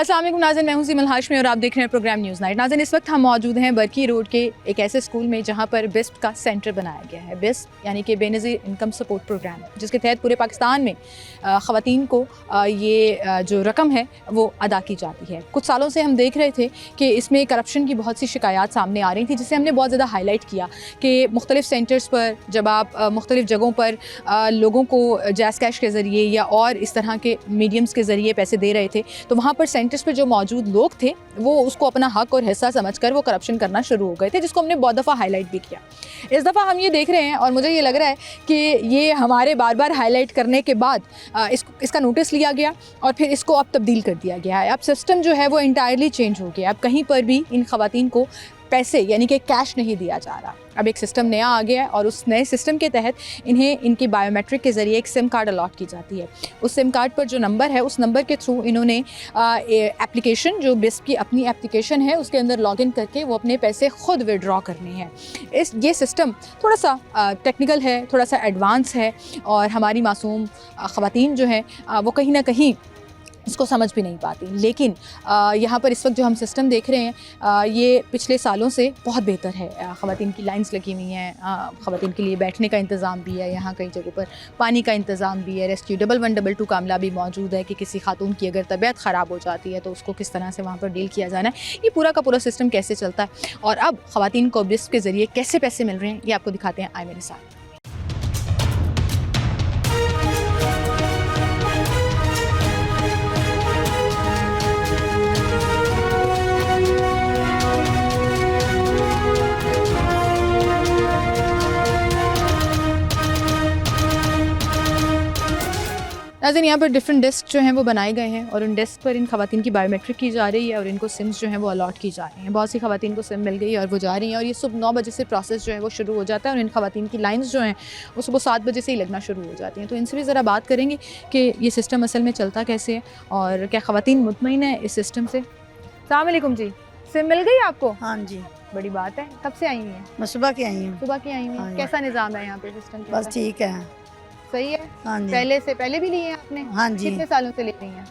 अस्सलाम वालेकुम नाज़रीन, मैं हूं सीमल हाशमी और आप देख रहे हैं प्रोग्राम न्यूज़ नाइट। नाज़रीन, इस वक्त हम मौजूद हैं बरकी रोड के एक ऐसे स्कूल में जहां पर बिस्प का सेंटर बनाया गया है। बिस्प यानी कि बेनज़ीर इनकम सपोर्ट प्रोग्राम, जिसके तहत पूरे पाकिस्तान में ख़वातीन को ये जो रकम है वो अदा की जाती है। कुछ सालों से हम देख रहे थे कि इसमें करप्शन की बहुत सी शिकायत सामने आ रही थी, जिसे हमने बहुत ज़्यादा हाईलाइट किया कि मुख्तलिफ़ सेंटर्स पर जब आप मुख्तलिफ़ जगहों पर लोगों को जैज़ कैश के ज़रिए या और इस तरह के मीडियम्स के ज़रिए पैसे दे रहे थे, तो वहाँ पर सेंटर्स पर जो मौजूद लोग थे वो उसको अपना हक और हिस्सा समझकर वो करप्शन करना शुरू हो गए थे, जिसको हमने बहुत दफ़ा हाईलाइट भी किया। इस दफ़ा हम ये देख रहे हैं और मुझे ये लग रहा है कि ये हमारे बार बार हाईलाइट करने के बाद इसका नोटिस लिया गया और फिर इसको अब तब्दील कर दिया गया है। अब सिस्टम जो है वो इंटायरली चेंज हो गया। अब कहीं पर भी इन ख़वातीन को पैसे यानी कि कैश नहीं दिया जा रहा। अब एक सिस्टम नया आ गया है और उस नए सिस्टम के तहत इन्हें इनकी बायोमेट्रिक के ज़रिए एक सिम कार्ड अलॉट की जाती है। उस सिम कार्ड पर जो नंबर है, उस नंबर के थ्रू इन्होंने एप्लीकेशन, जो बिस्प की अपनी एप्लीकेशन है, उसके अंदर लॉगिन करके वो अपने पैसे ख़ुद विड्रॉ करने हैं। ये सिस्टम थोड़ा सा टेक्निकल है, थोड़ा सा एडवांस है और हमारी मासूम ख़वातीन जो हैं वो कहीं ना कहीं इसको समझ भी नहीं पाती। लेकिन यहाँ पर इस वक्त जो हम सिस्टम देख रहे हैं ये पिछले सालों से बहुत बेहतर है। ख़वातीन की लाइंस लगी हुई हैं, ख़वातीन के लिए बैठने का इंतज़ाम भी है, यहाँ कई जगहों पर पानी का इंतज़ाम भी है। रेस्क्यू 112 का अमला भी मौजूद है कि किसी खातून की अगर तबीयत ख़राब हो जाती है तो उसको किस तरह से वहाँ पर डील किया जाना है। ये पूरा का पूरा सिस्टम कैसे चलता है और अब ख़वातीन को बिस्प के ज़रिए कैसे पैसे मिल रहे हैं, ये आपको दिखाते हैं। आए मेरे साथ। नाज़रीन, यहाँ पर डिफरेंट डेस्क जो हैं वो बनाए गए हैं और उन डेस्क पर इन ख़वातीन की बायोमेट्रिक की जा रही है और इनको सिम्स जो हैं वो अलॉट की जा रही हैं। बहुत सी ख़वातीन को सिम मिल गई और वो जा रही हैं और ये सुबह 9 बजे से प्रोसेस जो है वो शुरू हो जाता है और इन ख़वातीन की लाइंस जो हैं वो सुबह 7 बजे से ही लगना शुरू हो जाती हैं। तो इनसे भी ज़रा बात करेंगे कि ये सिस्टम असल में चलता कैसे है और क्या ख़वातीन मुतमईन है इस सिस्टम से। अस्सलाम वालेकुम जी, सिम मिल गई आपको? हाँ जी, बड़ी बात है। कब से आई हुई हैं? मैं सुबह की आई हूँ। सुबह की आई हुई हैं। कैसा निज़ाम है यहाँ पे सिस्टम? बस ठीक है। सही है। हाँ जी, पहले भी लिए हैं आपने? हाँ जी, कितने सालों से ले रही हैं?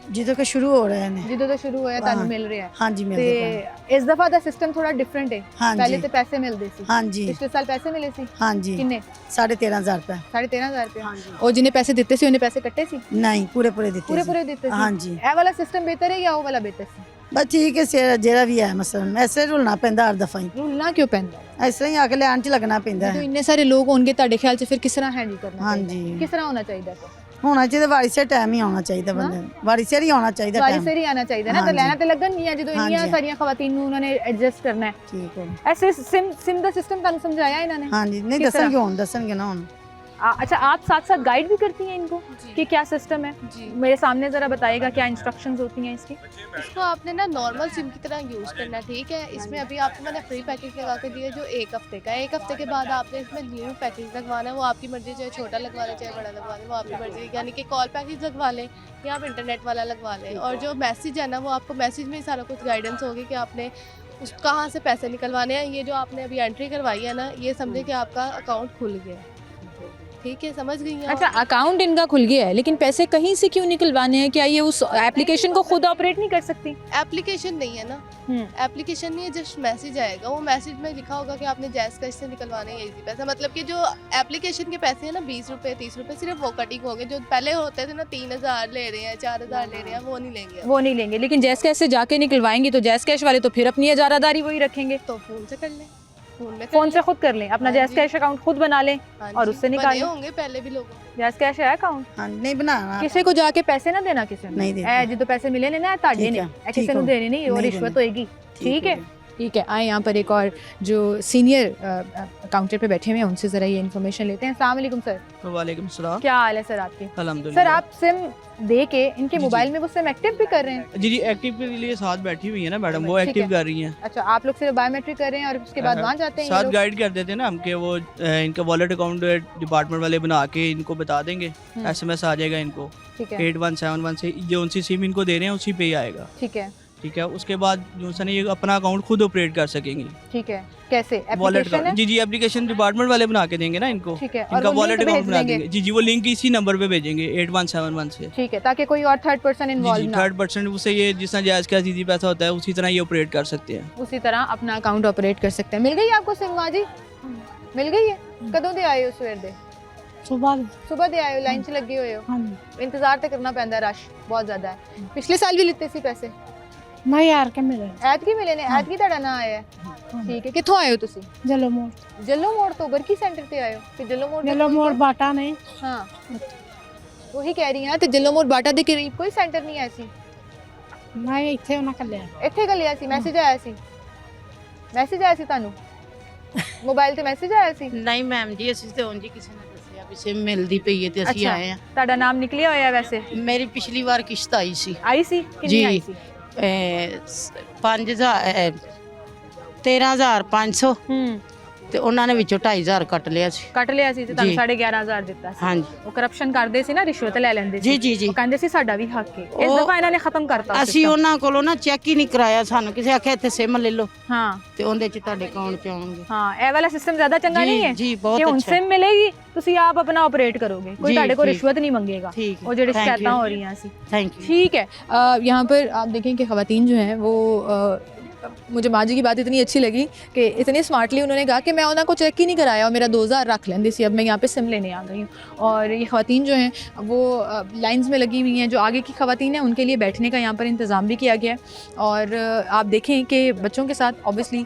जिदों के शुरू हो रहे हैं। जिदों तो शुरू होया तानू मिल रहे हैं। हाँ जी, मिल ते रहे हैं। इस दफा दा सिस्टम थोड़ा डिफरेंट है। हाँ पहले जी, तो पैसे मिलते सी। हाँ जी, पिछले साल पैसे मिले सी? हाँ जी, किन्ने? 13,500 रुपए। 13,500 रुपए। हाँ जी। और जिन्हें पैसे देते सी उन्हें पैसे कट्टे सी? नहीं, पूरे पूरे देते पूरे सी। पूरे देते सी? हाँ जी, ए वाला सिस्टम बेहतर है या वो वाला बेहतर सी? बस ठीक है, जेरा भी है मसलन ऐसे रुलना पैंदा हर दफा ही। रुलना क्यों पैंदा है? ऐसे ही आके लाइन च लगना पैंदा तो है। इतने सारे लोग होंगे ताड़े ख्याल से फिर किस तरह हैंडल करना हाँ चाहिए? जी, किस तरह होना चाहिए? होना चाहिए वारी से टाइम ही आना चाहिए बंदे वारी से ही आना चाहिए वारी टाइम। से ही आना चाहिए ना। हाँ तो जी। लेना तो लगन नहीं है जो हाँ इन्नियां जी। सारियां ख़वातीन नूं उन्होंने एडजस्ट करना है। ठीक है। ऐसे सिम दा सिस्टम तानू समझाया इन्होंने? हाँ जी, नहीं किस तरह? दसन ना हुन। अच्छा, आप साथ साथ गाइड भी करती हैं इनको कि क्या सिस्टम है? मेरे सामने ज़रा बताइएगा क्या इंस्ट्रक्शंस होती हैं इसकी। इसको आपने ना नॉर्मल सिम की तरह यूज़ करना है, ठीक है। इसमें अभी आपको मैंने फ्री पैकेज लगा के दिया जो 1 हफ्ते का है। 1 हफ्ते के बाद आपने इसमें न्यू पैकेज लगवाना है, वो आपकी मर्जी, चाहे छोटा लगवा लें चाहे बड़ा लगवा लें, वो आपकी मर्जी। यानी कि कॉल पैकेज लगवा लें या आप इंटरनेट वाला लगवा लें। और जो मैसेज है ना, वो आपको मैसेज में ही सारा कुछ गाइडेंस होगी कि आपने उस कहाँ से पैसे निकलवाने हैं। ये जो आपने अभी एंट्री करवाई है ना, ये समझे कि आपका अकाउंट खुल गया है, ठीक है, समझ गई हैं? अच्छा, अकाउंट इनका खुल गया है, लेकिन पैसे कहीं से क्यों निकलवाने हैं? क्या ये उस एप्लीकेशन को खुद ऑपरेट नहीं कर सकती? एप्लीकेशन नहीं है ना, एप्लीकेशन नहीं है, जस्ट मैसेज आएगा। वो मैसेज में लिखा होगा कि आपने जैज़ कैश से निकलवाने हैं इजी पैसा। मतलब कि जो एप्लीकेशन के पैसे हैं ना, 20 रुपए 30 रुपए सिर्फ वो कटिंग होंगे। जो पहले होते थे ना 3,000 ले रहे हैं, 4,000 ले रहे हैं, वो नहीं लेंगे। वो नहीं लेंगे, लेकिन जैज़ कैश से जाके निकलवाएंगे तो जैज़ कैश वाले तो फिर अपनी इजारादारी वही रखेंगे। तो फोन से कर लें, फोन से खुद कर लें, अपना हाँ जैज़ जी। कैश अकाउंट खुद बना लें हाँ और जी, उससे बने निकालें। होंगे पहले भी लोगों को। जैज़ कैश है अकाउंट, हाँ, नहीं बनाना। किसी को जाके पैसे ना देना, किसी नहीं देना। ए जिदों पैसे मिले ने ना ताड़े ठीक ने, है, ए किसी ठीक को है। देने नहीं, और नहीं रिश्वत देने। होएगी। ठीक है, ठीक है। आए यहाँ पर एक और जो सीनियर काउंटर पे बैठे हुए हैं उनसे ज़रा ये इन्फॉर्मेशन लेते हैं। अस्सलाम वालेकुम सर। वालेकुम सलाम। क्या हाल है सर आपके? अल्हम्दुलिल्लाह। सर, आप सिम दे के इनके जी, मोबाइल जी। में वो सिम एक्टिव भी कर रहे हैं? जी एक्टिव के लिए साथ बैठी हुई है ना मैडम, वो ठीक एक्टिव है। कर रही हैं। अच्छा, आप लोग सिर्फ बायोमेट्रिक कर रहे हैं और उसके बाद वहाँ जाते हैं ये साथ लोग? गाइड कर देते हैं ना हम कि वो इनका वॉलेट अकाउंट डिपार्टमेंट वाले बना के इनको बता देंगे, SMS आ जाएगा इनको ठीक है, 8171 से जो उनसी सिम इनको दे रहे हैं उसी पे ही आएगा। ठीक है। ठीक है। उसके बाद जो सा ये अपना अकाउंट खुद ऑपरेट कर सकेंगे। ठीक है, कैसे वॉलेट एप्लीकेशन का है? जी जी, एप्लीकेशन डिपार्टमेंट वाले बना के देंगे ना इनको। ठीक है, और इनका वो वॉलेट लिंक अकाउंट भेज बना देंगे? देंगे। जी जी, वो लिंक इसी नंबर पे भेजेंगे 8171 से। ठीक है, ताकि कोई और थर्ड पर्सन जी इन्वॉल्व जी, ना थर्ड पर्सन उसे ये जिस तरह जायज़ का जी पैसा होता है उसी तरह ये ऑपरेट कर सकते हैं। हो, उसी तरह अपना अकाउंट ऑपरेट कर सकते हैं। मिल गई आपको सिम माँ जी? मिल गई है? कदों दे आए हो सवेर दे? सुबह दे आए हो, लाइन च लगे हुए हो? इंतजार तो करना पैंदा, रश बहुत ज्यादा है। पिछले साल भी लिते सी पैसे? नहीं यार के मिले ਐਤਕੀ ਮਿਲੇ ਨੇ? ਐਤਕੀ ਤੁਹਾਡਾ ਨਾਂ ਆਇਆ ਹੈ? ਠੀਕ ਹੈ, ਕਿੱਥੋਂ ਆਏ ਹੋ ਤੁਸੀਂ? जलो मोड़ ਜੱਲੋ ਮੋੜ ਤੋਂ ਬਰਕੀ ਸੈਂਟਰ ਤੇ ਆਏ ਹੋ? ਤੇ ਜੱਲੋ ਮੋੜ ਦੇ जलो ਕੋਲ मोड़ बाटा नहीं ਹਾਂ ਉਹੀ ਕਹਿ ਰਹੀ ਹਾਂ, ਤੇ ਜੱਲੋ ਮੋੜ ਬਾਟਾ ਦੇ ਕਰੀਬ ਕੋਈ ਸੈਂਟਰ ਨਹੀਂ ਆਇਆ ਸੀ? नहीं इथे होना कर लिया ਇੱਥੇ ਗੱਲਿਆ ਸੀ, ਮੈਸੇਜ ਆਇਆ ਸੀ? ਮੈਸੇਜ ਆਇਆ ਸੀ ਤੁਹਾਨੂੰ ਮੋਬਾਈਲ ਤੇ ਮੈਸੇਜ ਆਇਆ ਸੀ? ਨਹੀਂ ਮੈਮ ਜੀ, ਅਸੀਂ ਤੇ ਉਂਝ ਹੀ ਕਿਸੇ ਨੇ ਦੱਸਿਆ ਵੀ ਸਿਮ ਮਿਲਦੀ ਪਈ ਹੈ ਤੇ ਅਸੀਂ ਅੱਛਾ। ਆਏ ਆ। ਤੁਹਾਡਾ ਨਾਮ ਨਿਕਲਿਆ ਹੋਇਆ ਵੈਸੇ? ਮੇਰੀ ਪਿਛਲੀ ਵਾਰ ਕਿਸ਼ਤ ਆਈ ਸੀ ਆਈ ਸੀ? ਕਿੰਨੀ ਜੀ। ਆਈ ਸੀ? 5000 13500 ਹੂੰ, ਤੇ ਉਹਨਾਂ ਨੇ ਵਿੱਚੋਂ 2500 ਕੱਟ ਲਿਆ ਸੀ। ਕੱਟ ਲਿਆ ਸੀ ਤੇ ਤੁਹਾਨੂੰ ਜੀ। 11,500 ਦਿੱਤਾ ਸੀ। ਹਾਂਜੀ ਉਹ ਕਰਪਸ਼ਨ ਕਰਦੇ ਸੀ ਨਾ, ਰਿਸ਼ਵਤ ਲੈ ਲੈਂਦੇ ਜੀ ਸੀ। ਜੀ ਜੀ। ਉਹ ਕਹਿੰਦੇ ਸੀ ਸਾਡਾ ਵੀ ਹੱਕ ਹੈ। ਇਸ ਉਹ- ਦਫਾ ਇਹਨਾਂ ਨੇ ਖਤਮ ਕਰਤਾ ਉਹ ਅਸੀਂ system। ਉਹਨਾਂ ਕੋਲੋਂ ਨਾ ਚੈੱਕ ਹੀ ਨਹੀਂ ਕਰਾਇਆ, ਸਾਨੂੰ ਕਿਸੇ ਆਖਿਆ ਇੱਥੇ ਸਿਮ ਲੈ ਲਓ ਹਾਂ ਤੇ ਉਹਦੇ ਚ ਤੁਹਾਡੇ ਅਕਾਊਂਟ ਚ ਆਉਣਗੇ। ਹਾਂ, ਇਹ ਵਾਲਾ ਸਿਸਟਮ ਜ਼ਿਆਦਾ ਚੰਗਾ ਨਹੀਂ ਹੈ ਜੀ ਕਿ ਬਹੁਤ ਹੁਣ ਅੱਛਾ। ਸਿਮ ਮਿਲੇਗੀ, ਤੁਸੀਂ ਆਪ ਆਪਣਾ ਆਪਰੇਟ ਕਰੋਗੇ, ਕੋਈ जी, ਤੁਹਾਡੇ ਕੋਲ जी। ਰਿਸ਼ਵਤ नहीं ਮੰਗेगा। ठीक है, वो ਜਿਹੜੇ thank शिकायतें you। हो रही हैं सी। Thank you. ठीक है, यहाँ पर आप देखें कि ख़वातीन जो हैं वो मुझे माँ जी की बात इतनी अच्छी लगी कि इतने स्मार्टली उन्होंने कहा कि मैं उन्होंने को चेक ही नहीं कराया और मेरा 2000 रख लेंदी सी, अब मैं यहाँ पे सिम लेने आ गई हूँ। और ये ख़वातीन जो हैं वो लाइंस में लगी हुई हैं। जो आगे की ख़वातीन हैं उनके लिए बैठने का यहाँ पर इंतज़ाम भी किया गया है। और आप देखें कि बच्चों के साथ ऑब्वियसली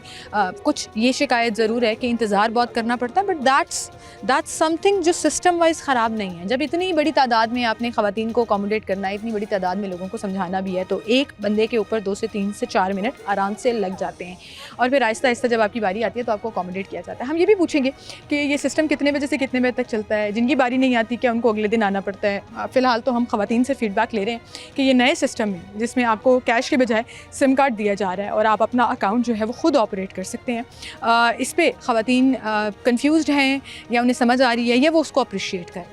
कुछ ये शिकायत ज़रूर है कि इंतज़ार बहुत करना पड़ता है, बट दैट्स समथिंग जो सिस्टम वाइज ख़राब नहीं है। जब इतनी बड़ी तादाद में आपने ख़वातीन को अकोमोडेट करना है, इतनी बड़ी तादाद में लोगों को समझाना भी है, तो एक बंदे के ऊपर 2 से 3 से 4 मिनट आराम से लग जाते हैं। और फिर आहिस्ता आहिस्ता जब आपकी बारी आती है तो आपको अकोमोडेट किया जाता है। हम ये भी पूछेंगे कि ये सिस्टम कितने बजे से कितने बजे तक चलता है, जिनकी बारी नहीं आती क्या उनको अगले दिन आना पड़ता है। फ़िलहाल तो हम ख़वातीन से फ़ीडबैक ले रहे हैं कि ये नए सिस्टम में जिसमें आपको कैश के बजाय सिम कार्ड दिया जा रहा है और आप अपना अकाउंट जो है वो ख़ुद ऑपरेट कर सकते हैं। इस पर ख़वातीन कन्फ्यूज़ हैं या उन्हें समझ आ रही है या वो उसको अप्रिशिएट करें।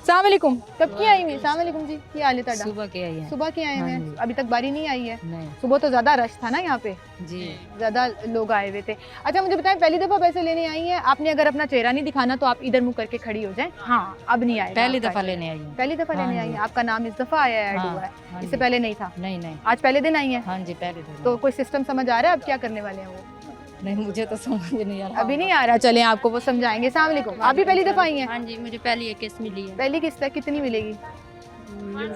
सलामकुम, कब की आई हुई? सलामकुम जी, क्या हाल है ਤੁਹਾਡਾ? सुबह के आई है। सुबह की आए हुए हैं, हाँ जी। अभी तक बारी नहीं आई है? नहीं सुबह तो ज़्यादा रश था ना यहाँ पे, जी। ज़्यादा लोग आए हुए थे। अच्छा मुझे बताएं, पहली दफ़ा पैसे लेने आई हैं आपने? अगर अपना चेहरा नहीं दिखाना तो आप इधर मुँह करके खड़ी हो जाएं। हाँ, अब नहीं आएगा पहली आपका दफा चेहरा। लेने आई हूँ। पहली दफ़ा हाँ लेने आई जी। हैं, आपका नाम इस दफ़ा आया है, ऐड हाँ, हुआ है, हाँ इससे जी। पहले नहीं था? नहीं नहीं। आज पहले दिन आई है, हाँ जी पहले दिन। तो कोई सिस्टम समझ आ रहा है अब क्या करने वाले हैं वो? नहीं मुझे तो समझ नहीं आ रहा। अभी नहीं आ रहा, चलें आपको वो समझाएंगे। सलामकुम, आप भी पहली दफ़ा आई हैं? हाँ जी, मुझे पहली एक किस्त मिली है। पहली किस्त है, कितनी मिलेगी?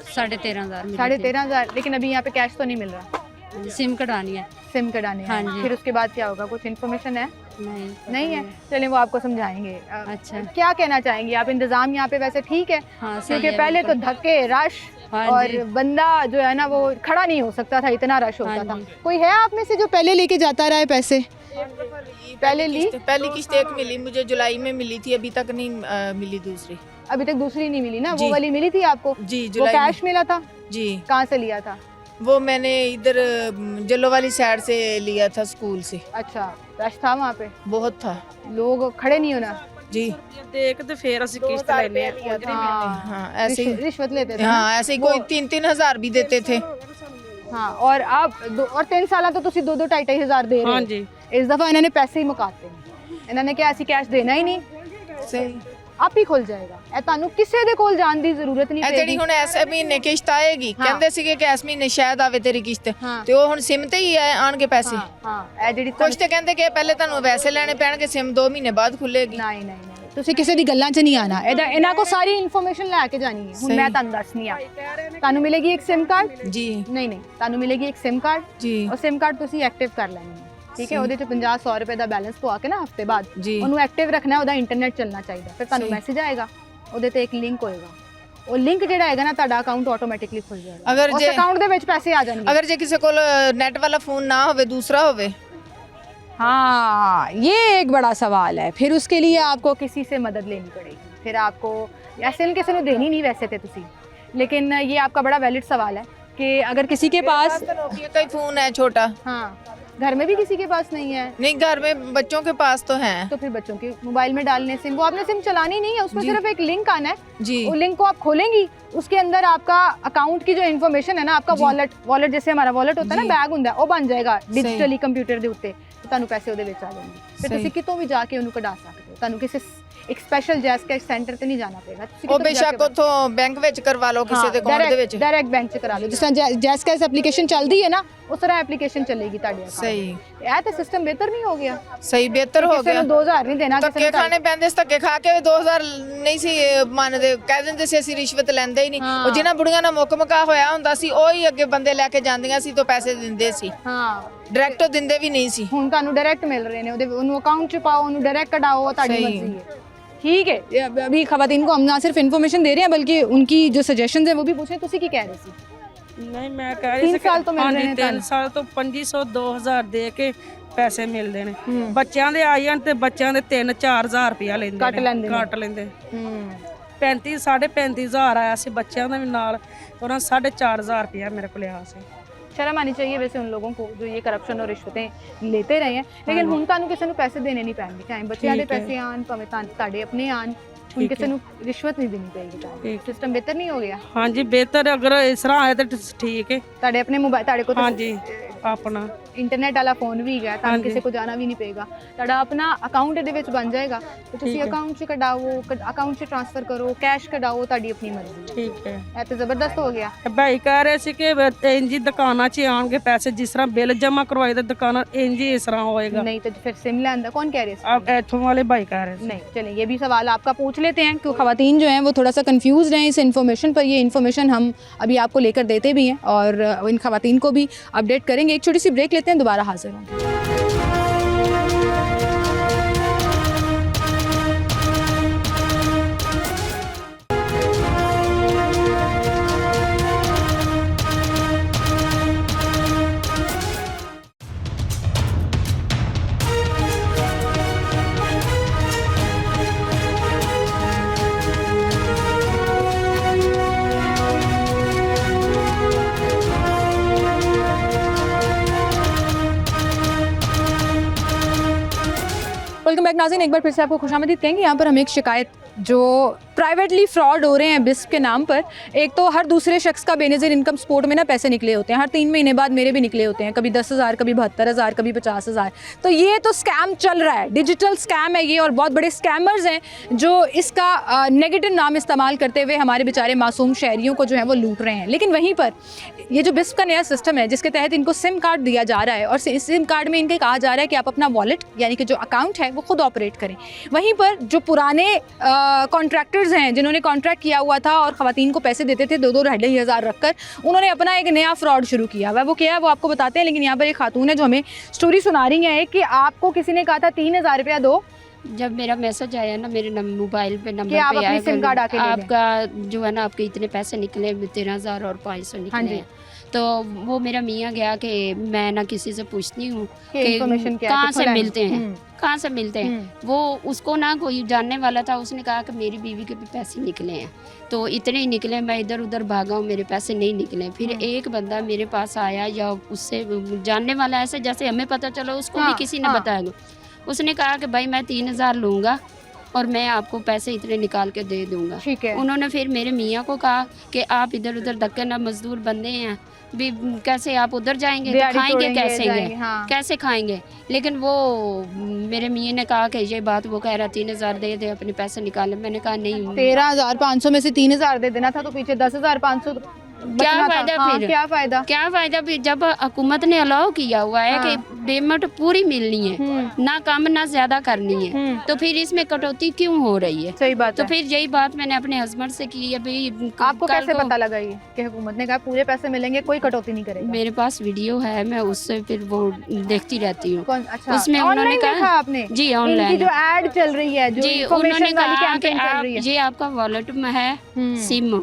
13,500 मिली 13,500। लेकिन अभी यहाँ पे कैश तो नहीं मिल रहा, थी। सिम कटवानी है। सिम कटाने हाँ हैं। जी। फिर उसके बाद क्या होगा, कुछ इन्फॉर्मेशन है? नहीं नहीं है, चलें वो आपको समझाएंगे। अच्छा। क्या कहना चाहेंगे आप? इंतजाम यहाँ पे वैसे ठीक है हाँ सही क्योंकि है, पहले तो बिल्कुल। धक्के रश हाँ और जी। बंदा जो है ना वो खड़ा नहीं हो सकता था, इतना रश होता हाँ था। जी। कोई है आप में से जो पहले लेके जाता रहा है पैसे? पहले ली? पहली किस्त एक मिली मुझे, जुलाई में मिली थी, अभी तक नहीं मिली दूसरी। अभी तक दूसरी नहीं मिली ना? वो जी। वाली मिली थी आपको? जी वो जुलाई कैश मिला था? में। जी कहाँ से लिया था? वो मैंने इधर जल्लो वाली साइड से लिया था, स्कूल से। अच्छा, रश था वहाँ पे, बहुत था लोग खड़े नहीं होना? जी। देख तो फिर ਅਸੀਂ किस्त लेने हाँ, हाँ ऐसे ही, रिश्वत लेते थे ना? हाँ ऐसे ही कोई 3-3 हजार भी देते थे। हाँ, और आप और 3 साल तो ਤੁਸੀਂ 2-2 2.5 ਹਜ਼ਾਰ ਦੇ ਰਹੇ ਹੋ। हाँ जी। ਇਸ ਦਫਾ ਇਹਨਾਂ ਨੇ ਪੈਸੇ ਹੀ ਮੁਕਾਤੇ ਇਹਨਾਂ ਨੇ ਕਿਹਾ ਅਸੀਂ ਕੈਸ਼ ਦੇਣਾ ਹੀ ਨਹੀਂ, सही ਆਪ ਹੀ ਖੁੱਲ ਜਾਏਗਾ। ਇਹ ਤੁਹਾਨੂੰ ਕਿਸੇ ਦੇ ਕੋਲ ਜਾਣ ਦੀ ਜ਼ਰੂਰਤ ਨਹੀਂ ਇਹ ਜਿਹੜੀ ਪਏਗੀ। ਹੁਣ ਐਸੇ ਮਹੀਨੇ ਕਿਸ਼ਤ ਆਏਗੀ, ਹਾਂ। ਕਹਿੰਦੇ ਸੀਗੇ ਕਿ ਇਸ ਮਹੀਨੇ ਸ਼ਾਇਦ ਆਵੇ ਤੇਰੀ ਕਿਸ਼ਤ, ਹਾਂ ਤੇ ਉਹ ਹੁਣ ਸਿਮ ਤੇ ਹੀ ਆਣਗੇ ਪੈਸੇ। ਹਾਂ, ਹਾਂ ਇਹ ਜਿਹੜੀ ਕੁਝ ਤੇ ਕਹਿੰਦੇ ਕਿ ਪਹਿਲੇ ਤੁਹਾਨੂੰ ਵੈਸੇ ਲੈਣੇ ਪੈਣਗੇ, ਸਿਮ 2 ਮਹੀਨੇ ਬਾਅਦ ਖੁੱਲੇਗੀ। ਨਹੀਂ ਨਹੀਂ ਨਹੀਂ, ਤੁਸੀਂ ਕਿਸੇ ਦੀ ਗੱਲਾਂ 'ਚ ਨਹੀਂ ਆਣਾ। ਇਹਨਾਂ ਕੋ ਸਾਰੀ ਇਨਫੋਰਮੇਸ਼ਨ ਲੈ ਕੇ ਜਾਣੀ ਹੈ। ਹੁਣ ਸਹੀ। ਮੈਂ ਤੁਹਾਨੂੰ ਦੱਸਣੀ ਆ, ਤੁਹਾਨੂੰ ਮਿਲੇਗੀ ਇੱਕ ਸਿਮ ਕਾਰਡ। ਜੀ ਨਹੀਂ ਨਹੀਂ, ਤੁਹਾਨੂੰ ਮਿਲੇਗੀ ਇੱਕ ਸਿਮ ਕਾਰਡ। ਜੀ ਉਹ ਸਿਮ ਕਾਰਡ ਤੁਸੀਂ ਐਕਟਿਵ ਕਰ ਲੈਣੀ ਹੈ, ਠੀਕ ਹੈ? ਉਹਦੇ 'ਚ 50-100 ਰੁਪਏ ਦਾ ਬੈਲੈਂਸ ਪਵਾ ਕੇ ਨਾ ਹਫਤੇ ਬਾਅਦ ਜੀ ਉਹਨੂੰ ਐਕਟਿਵ ਰੱਖਣਾ, ਉਹਦਾ ਇੰਟਰਨੈਟ ਚੱਲਣਾ ਚਾਹੀਦਾ। ਫਿਰ ਤੁਹਾਨੂੰ ਸਹੀ। ਮੈਸੇਜ ਆਏਗਾ, ਉਹਦੇ ਤੇ ਇੱਕ ਲਿੰਕ ਹੋਏਗਾ, ਉਹ ਲਿੰਕ ਜਿਹੜਾ ਹੈਗਾ ਨਾ ਤੁਹਾਡਾ ਅਕਾਊਂਟ ਆਟੋਮੈਟਿਕਲੀ ਖੁੱਲ ਜਾਏਗਾ। ਅਗਰ ਉਸ ਜੇ ਅਕਾਊਂਟ ਦੇ ਵਿੱਚ ਪੈਸੇ ਆ ਜਾਣਗੇ। ਅਗਰ ਜੇ ਕਿਸੇ ਕੋਲ ਨੈਟ ਵਾਲਾ ਫੋਨ ਨਾ ਹੋਵੇ, दूसरा ਹੋਵੇ। हाँ, ये एक बड़ा सवाल है। फिर उसके लिए आपको किसी से मदद लेनी पड़ेगी। फिर आपको या सिम किसी ने देनी नहीं वैसे तो तुसी लेकिन ये आपका बड़ा वैलिड सवाल है कि अगर किसी के पास तो नोकिया का ही फोन है छोटा। हाँ, घर में भी किसी के पास नहीं है नहीं, घर में बच्चों के पास तो है तो फिर बच्चों के मोबाइल में डालने सिम, वो आपने सिम चलानी नहीं है, उसमें जी। सिर्फ एक लिंक आना है, जी। वो लिंक को आप खोलेंगी, उसके अंदर आपका अकाउंट की जो इन्फॉर्मेशन है ना, आपका जी। वॉलेट जैसे हमारा वॉलेट होता है जी। ना, बैग ਹੁੰਦਾ वो बन जाएगा सही। डिजिटली कंप्यूटर ਦੇ ਉੱਤੇ ਤੁਹਾਨੂੰ ਪੈਸੇ ਉਹਦੇ ਵਿੱਚ ਆ ਜਾਣਗੇ ਫਿਰ सही। ਤੁਸੀਂ ਕਿਤੋਂ ਵੀ ਜਾ ਕੇ ਉਹਨੂੰ ਕਢਾ ਸਕਦੇ ਹੋ, ਤੁਹਾਨੂੰ ਕਿਸੇ ਇੱਕ ਸਪੈਸ਼ਲ ਜੈਸ ਕੈਸ਼ ਸੈਂਟਰ ਤੇ ਨਹੀਂ ਜਾਣਾ ਪਏਗਾ, ਤੁਸੀਂ ਉਹ ਬੇਸ਼ੱਕ ਉਥੋਂ ਬੈਂਕ ਵਿੱਚ ਕਰਵਾ ਲਓ ਕਿਸੇ ਦੇ ਅਕਾਊਂਟ ਦੇ ਵਿੱਚ। ਡਾਇਰੈਕਟ ਬੈਂਕ ਚ ਕਰਾ ਲਓ, ਜਿਸ ਤਰ੍ਹਾਂ ਜੈਸ ਕੈਸ਼ ਐਪਲੀਕੇਸ਼ਨ ਚੱਲਦੀ ਹੈ ਨਾ, ਉਸ ਤਰ੍ਹਾਂ ਐਪਲੀਕੇਸ਼ਨ ਚੱਲੇਗੀ ਤੁਹਾਡੇ account ਸਹੀ ਇਹ ਤਾਂ ਸਿਸਟਮ ਬਿਹਤਰ ਨਹੀਂ ਹੋ ਗਿਆ, ਸਹੀ ਬਿਹਤਰ ਹੋ ਕਿਸੇ ਗਿਆ। ਨੂੰ 2000 ਨਹੀਂ ਦੇਣਾ, ਕਿਸੇ ਧੱਕੇ ਨੂੰ ਖਾਣੇ ਪੈਂਦੇ ਸੀ, ਧੱਕੇ ਖਾ ਕੇ ਵੀ 2000 ਨਹੀਂ ਸੀ ਮੰਨਦੇ, ਕਹਿ ਦਿੰਦੇ ਸੀ ਅਸੀਂ ਰਿਸ਼ਵਤ ਲੈਂਦੇ ਹੀ ਨਹੀਂ। ਹਾਂ। ਉਹ ਜਿਨ੍ਹਾਂ ਬੁੜੀਆਂ ਨਾਲ ਮੁੱਕ ਮਕਾ ਹੋਇਆ ਹੁੰਦਾ ਸੀ ਉਹ ਹੀ ਅੱਗੇ ਬੰਦੇ ਲੈ ਕੇ ਜਾਂਦੀਆਂ ਸੀ ਤੋਂ ਪੈਸੇ ਦਿੰਦੇ ਸੀ, ਹਾਂ ਡਾਇਰੈਕਟ ਦਿੰਦੇ ਵੀ ਨਹੀਂ ਸੀ। ਹੁਣ ਤੁਹਾਨੂੰ ਡਾਇਰੈक्ट ਮਿਲ ਰਹੇ ਨੇ, ਉਹਨੂੰ ਅਕਾउंट ਚ ਪਾਓ, ਉਹਨੂੰ डायरेक्ट कटाओ, ਤੁਹਾਡੀ सही। मर्जी है। ठीक है, अभी खवातीन को हम ना सिर्फ इन्फॉर्मेशन दे रहे हैं बल्कि उनकी जो सजेशंस हैं वो भी पूछें। तुसी की कह रहे सी ਨਹੀਂ ਮੈਂ ਕਹਿ ਰਹੀ 3 ਸੀ ਸਾਲ ਤੋਂ ਮਿਲ ਰਹੇ ਨੇ 3 ਸਾਲ ਤੋਂ 2500 2000 ਦੇ ਕੇ ਪੈਸੇ ਮਿਲਦੇ ਨੇ ਬੱਚਿਆਂ ਦੇ ਆ ਜਾਣ ਤੇ ਬੱਚਿਆਂ ਦੇ 3-4000 ਰੁਪਇਆ ਲੈਂਦੇ ਕੱਟ ਲੈਂਦੇ ਨੇ। ਕੱਟ ਲੈਂਦੇ 35 35000 ਆਇਆ ਸੀ ਬੱਚਿਆਂ ਦਾ ਵੀ ਨਾਲ, ਉਹਨਾਂ 4500 ਰੁਪਇਆ ਮੇਰੇ ਕੋਲ ਆਇਆ ਸੀ। शर्म आनी चाहिए वैसे उन लोगों को जो ये करप्शन और रिश्वतें लेते रहे हैं, लेकिन ਹੁਣ ਤੁਹਾਨੂੰ ਕਿਸੇ ਨੂੰ ਪੈਸੇ ਦੇਣੇ ਨਹੀਂ ਪੈਣਗੇ, ਚਾਹੇ ਬੱਚਿਆਂ ਦੇ ਠੀਕ ਹੈ। ਪੈਸੇ ਆਣ ਭਾਵੇਂ ਤੁਹਾਡੇ ਆਪਣੇ ਆਣ, ਹੁਣ ਠੀਕ ਕਿਸੇ ਹੈ। ਨੂੰ ਰਿਸ਼ਵਤ ਨਹੀਂ ਦੇਣੀ ਪਏਗੀ, ਠੀਕ। ਸਿਸਟਮ ਬਿਹਤਰ ਨਹੀਂ ਹੋ ਗਿਆ ਹਾਂਜੀ ਬਿਹਤਰ ਅਗਰ ਇਸ ਤਰ੍ਹਾਂ ਆਏ ਤਾਂ ਠੀਕ ਹੈ। ਤੁਹਾਡੇ ਆਪਣੇ ਮੋਬਾਈਲ, ਤੁਹਾਡੇ ਕੋਲ ਹਾਂਜੀ ਆਪਣਾ ਇੰਟਰਨੈਟ ਵਾਲਾ ਫੋਨ ਵੀ ਹੈਗਾ, ਤੁਹਾਨੂੰ ਹਾਂਜੀ। ਕਿਸੇ ਕੋ ਜਾਣਾ ਵੀ ਨਹੀਂ ਪਏਗਾ, ਤੁਹਾਡਾ ਆਪਣਾ ਅਕਾਊਂਟ ਇਹਦੇ ਵਿੱਚ ਬਣ ਜਾਏਗਾ, ਤੇ ਤੁਸੀਂ ਠੀਕ ਹੈ। ਅਕਾਊਂਟ 'ਚ ਕਢਾਓ, ਅਕਾਊਂਟ 'ਚ ਟ੍ਰਾਂਸਫਰ ਕਰੋ, ਕੈਸ਼ ਕਢਾਓ, ਤੁਹਾਡੀ ਆਪਣੀ ਮਰਜ਼ੀ। ਠੀਕ ਹੈ। ਇਹ ਤਾਂ ਜ਼ਬਰਦਸਤ ਹੋ ਗਿਆ। ਭਾਈ ਕਹਿ ਰਹੇ ਸੀ ਕਿ ਇੰਜ ਹੀ ਦੁਕਾਨਾਂ 'ਚ ਆਉਣਗੇ ਪੈਸੇ, ਜਿਸ ਤਰ੍ਹਾਂ ਬਿੱਲ ਜਮ੍ਹਾਂ ਕਰਵਾਏ ਤਾਂ ਦੁਕਾਨਾਂ ਇੰਜ ਹੀ ਇਸ ਤਰ੍ਹਾਂ ਹੋਏਗਾ। नहीं तो फिर सिम लेंदा कौन कह रहे अब ਇੱਥੋਂ ਵਾਲੇ ਭਾਈ ਕਹਿ ਰਹੇ ਸੀ। नहीं, चलिए ये भी सवाल आपका पूछ लेते हैं, क्योंकि खवातीन जो हैं वो थोड़ा सा कंफ्यूज हैं इस इन्फॉर्मेशन पर। ये इन्फॉर्मेशन हम अभी आपको लेकर देते भी हैं और इन खवातीन को भी अपडेट करेंगे। एक छोटी सी ब्रेक लेते हैं, दोबारा हाजिर होंगे। वेलकम बैक नाज़रीन, एक बार फिर से आपको खुशामदीद कहेंगे। यहाँ पर हम एक शिकायत जो प्राइवेटली फ्रॉड हो रहे हैं बिस्प के नाम पर, एक तो हर दूसरे शख्स का बेनज़ीर इनकम सपोर्ट में ना पैसे निकले होते हैं, हर 3 महीने बाद मेरे भी निकले होते हैं, कभी 10,000, कभी 72,000, कभी 50,000। तो ये तो स्कैम चल रहा है, डिजिटल स्कैम है ये, और बहुत बड़े स्कैमर्स हैं जो इसका नेगेटिव नाम इस्तेमाल करते हुए हमारे बेचारे मासूम शहरियों को जो है वो लूट रहे हैं। लेकिन वहीं पर ये जो बिस्प का नया सिस्टम है जिसके तहत इनको सिम कार्ड दिया जा रहा है, और इस सिम कार्ड में इनके कहा जा रहा है कि आप अपना वॉलेट यानी कि जो अकाउंट है वो खुद ऑपरेट करें। वहीं पर जो पुराने कॉन्ट्रैक्टर्स हैं जिन्होंने कॉन्ट्रैक्ट किया हुआ था और ख़वातीन को पैसे देते थे 2-2 ढाई हज़ार रखकर, उन्होंने अपना एक नया फ्रॉड शुरू किया हुआ है। वो क्या है वो आपको बताते हैं, लेकिन यहाँ पर एक खातून है जो हमें स्टोरी सुना रही है कि आपको किसी ने कहा था 3,000 रुपया दो, जब मेरा मैसेज आया ना मेरे मोबाइल पे नंबर कि आप पे अपनी सिम कार्ड आके ले लें। आपका जो है ना आपके इतने पैसे निकले 13,000 और 500 हाँ निकले जी। हैं। तो वो मेरा मियाँ गया कि मैं ना किसी से पूछती हूँ कि information क्या है, कहाँ कित्थों से लेनी? मिलते हैं, कहाँ से मिलते हैं। वो उसको ना कोई जानने वाला था, उसने कहा कि मेरी बीवी के भी पैसे निकले हैं, तो इतने ही निकले, मैं इधर उधर भागा हूँ, मेरे पैसे नहीं निकले। फिर एक बंदा मेरे पास आया, या उससे जानने वाला ऐसे जैसे हमें पता चलो उसको भी किसी ने बताया, उसने कहा कि भाई मैं 3,000 लूँगा और मैं आपको पैसे इतने निकाल के दे दूँगा। ठीक है। उन्होंने फिर मेरे मियाँ को कहा कि आप इधर उधर धक्के ना, मजदूर बंदे हैं भी, कैसे आप उधर जाएंगे तो दिहाड़ी खाएंगे तोड़ेंगे, कैसे जाएंगे, हाँ। कैसे खाएंगे। लेकिन वो मेरे मियाँ ने कहा कि ये बात, वो कह रहा 3,000 दे दे अपने पैसे निकाले। मैंने कहा नहीं, 13,500 में से 3,000 दे देना था, तो पीछे 10,500 क्या बचना था। फायदा हाँ, फिर? क्या फायदा? क्या फायदा फिर, जब हुकूमत ने अलाउ किया हुआ है कि पेमेंट पूरी मिलनी है, ना कम ना ज्यादा करनी है, तो फिर इसमें कटौती क्यों हो रही है? सही बात तो है। फिर यही बात मैंने अपने हस्बैंड से की। अभी आपको कल कैसे को पता लगा ये कि हुकूमत ने कहा पूरे पैसे मिलेंगे, कोई कटौती नहीं करेगा? मेरे पास वीडियो है, मैं उससे फिर वो देखती रहती हूँ। कौन? अच्छा, उसमें उन्होंने ऑनलाइन कहा- देखा आपने? जी इनकी ऑनलाइन जो एड चल रही है, जो जी, उन्होंने information वाली कहा कि campaign चल आप रही है। ये आपका वॉलेट में है सिम,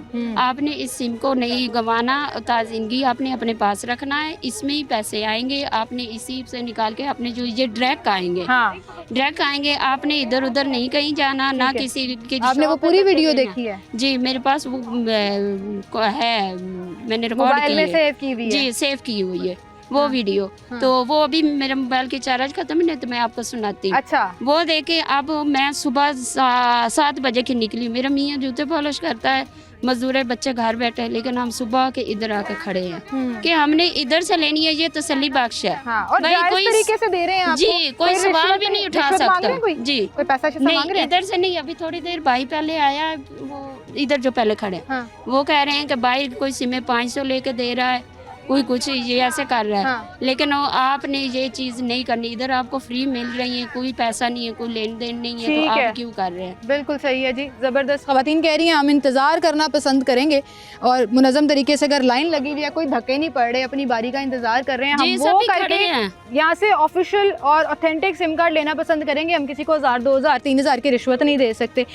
आपने इस सिम को नहीं गंवाना, ताज़िंदगी आपने अपने पास रखना है। इसमें ही पैसे आएंगे, आपने इसी से निकाल के अपने जो ये डायरेक्ट आएंगे, हाँ डायरेक्ट आएंगे, आपने इधर उधर नहीं कहीं जाना, ना ठीक है। किसी की आपने वो शॉप पे पूरी पैसे वीडियो देना। देखी है, जी मेरे पास वो है, मैंने रिकॉर्ड मोबाइल की में है। सेव की हुई है। जी सेव की हुई है वो हाँ। वीडियो। हाँ। तो वो अभी मेरे मोबाइल की चार्ज खत्म है, तो मैं आपको सुनाती हूँ। अच्छा वो देखे, अब मैं सुबह 7 बजे की निकली, मेरा मियाँ जूते पॉलिश करता है, मजदूर है, बच्चे घर बैठे हैं, लेकिन हम सुबह के इधर आके खड़े हैं कि हमने इधर से लेनी है, ये तसल्ली बख्श है। हाँ, और भाई जायज कोई तरीके से दे रहे हैं आपको? जी कोई सवाल रिश्वत भी नहीं उठा रिश्वत मांग सकता। रहे हैं कोई? जी कोई पैसा शैसा मांग नहीं, रहे हैं? इधर से नहीं। अभी थोड़ी देर भाई पहले आया है, वो इधर जो पहले खड़े हैं, हाँ। वो कह रहे हैं कि भाई कोई सिमे 500 लेके दे रहा है, कोई कुछ ये ऐसे कर रहा है। हाँ। लेकिन वो आपने ये चीज़ नहीं करनी, इधर आपको फ्री मिल रही है, कोई पैसा नहीं है, कोई लेन देन नहीं है, ठीक तो है। आप क्यों कर रहे हैं? बिल्कुल सही है जी, ज़बरदस्त। ख़वातीन कह रही हैं हम इंतज़ार करना पसंद करेंगे और मुनज़्ज़म तरीके से अगर लाइन लगी हुई है, कोई धक्के नहीं पड़ रहे, अपनी बारी का इंतज़ार कर रहे हैं, जी हम वो सभी खड़े करके हैं। यहाँ से ऑफिशियल और ऑथेंटिक सिम कार्ड लेना पसंद करेंगे। हम किसी को 1000, 2000, 3000 की रिश्वत नहीं दे सकते।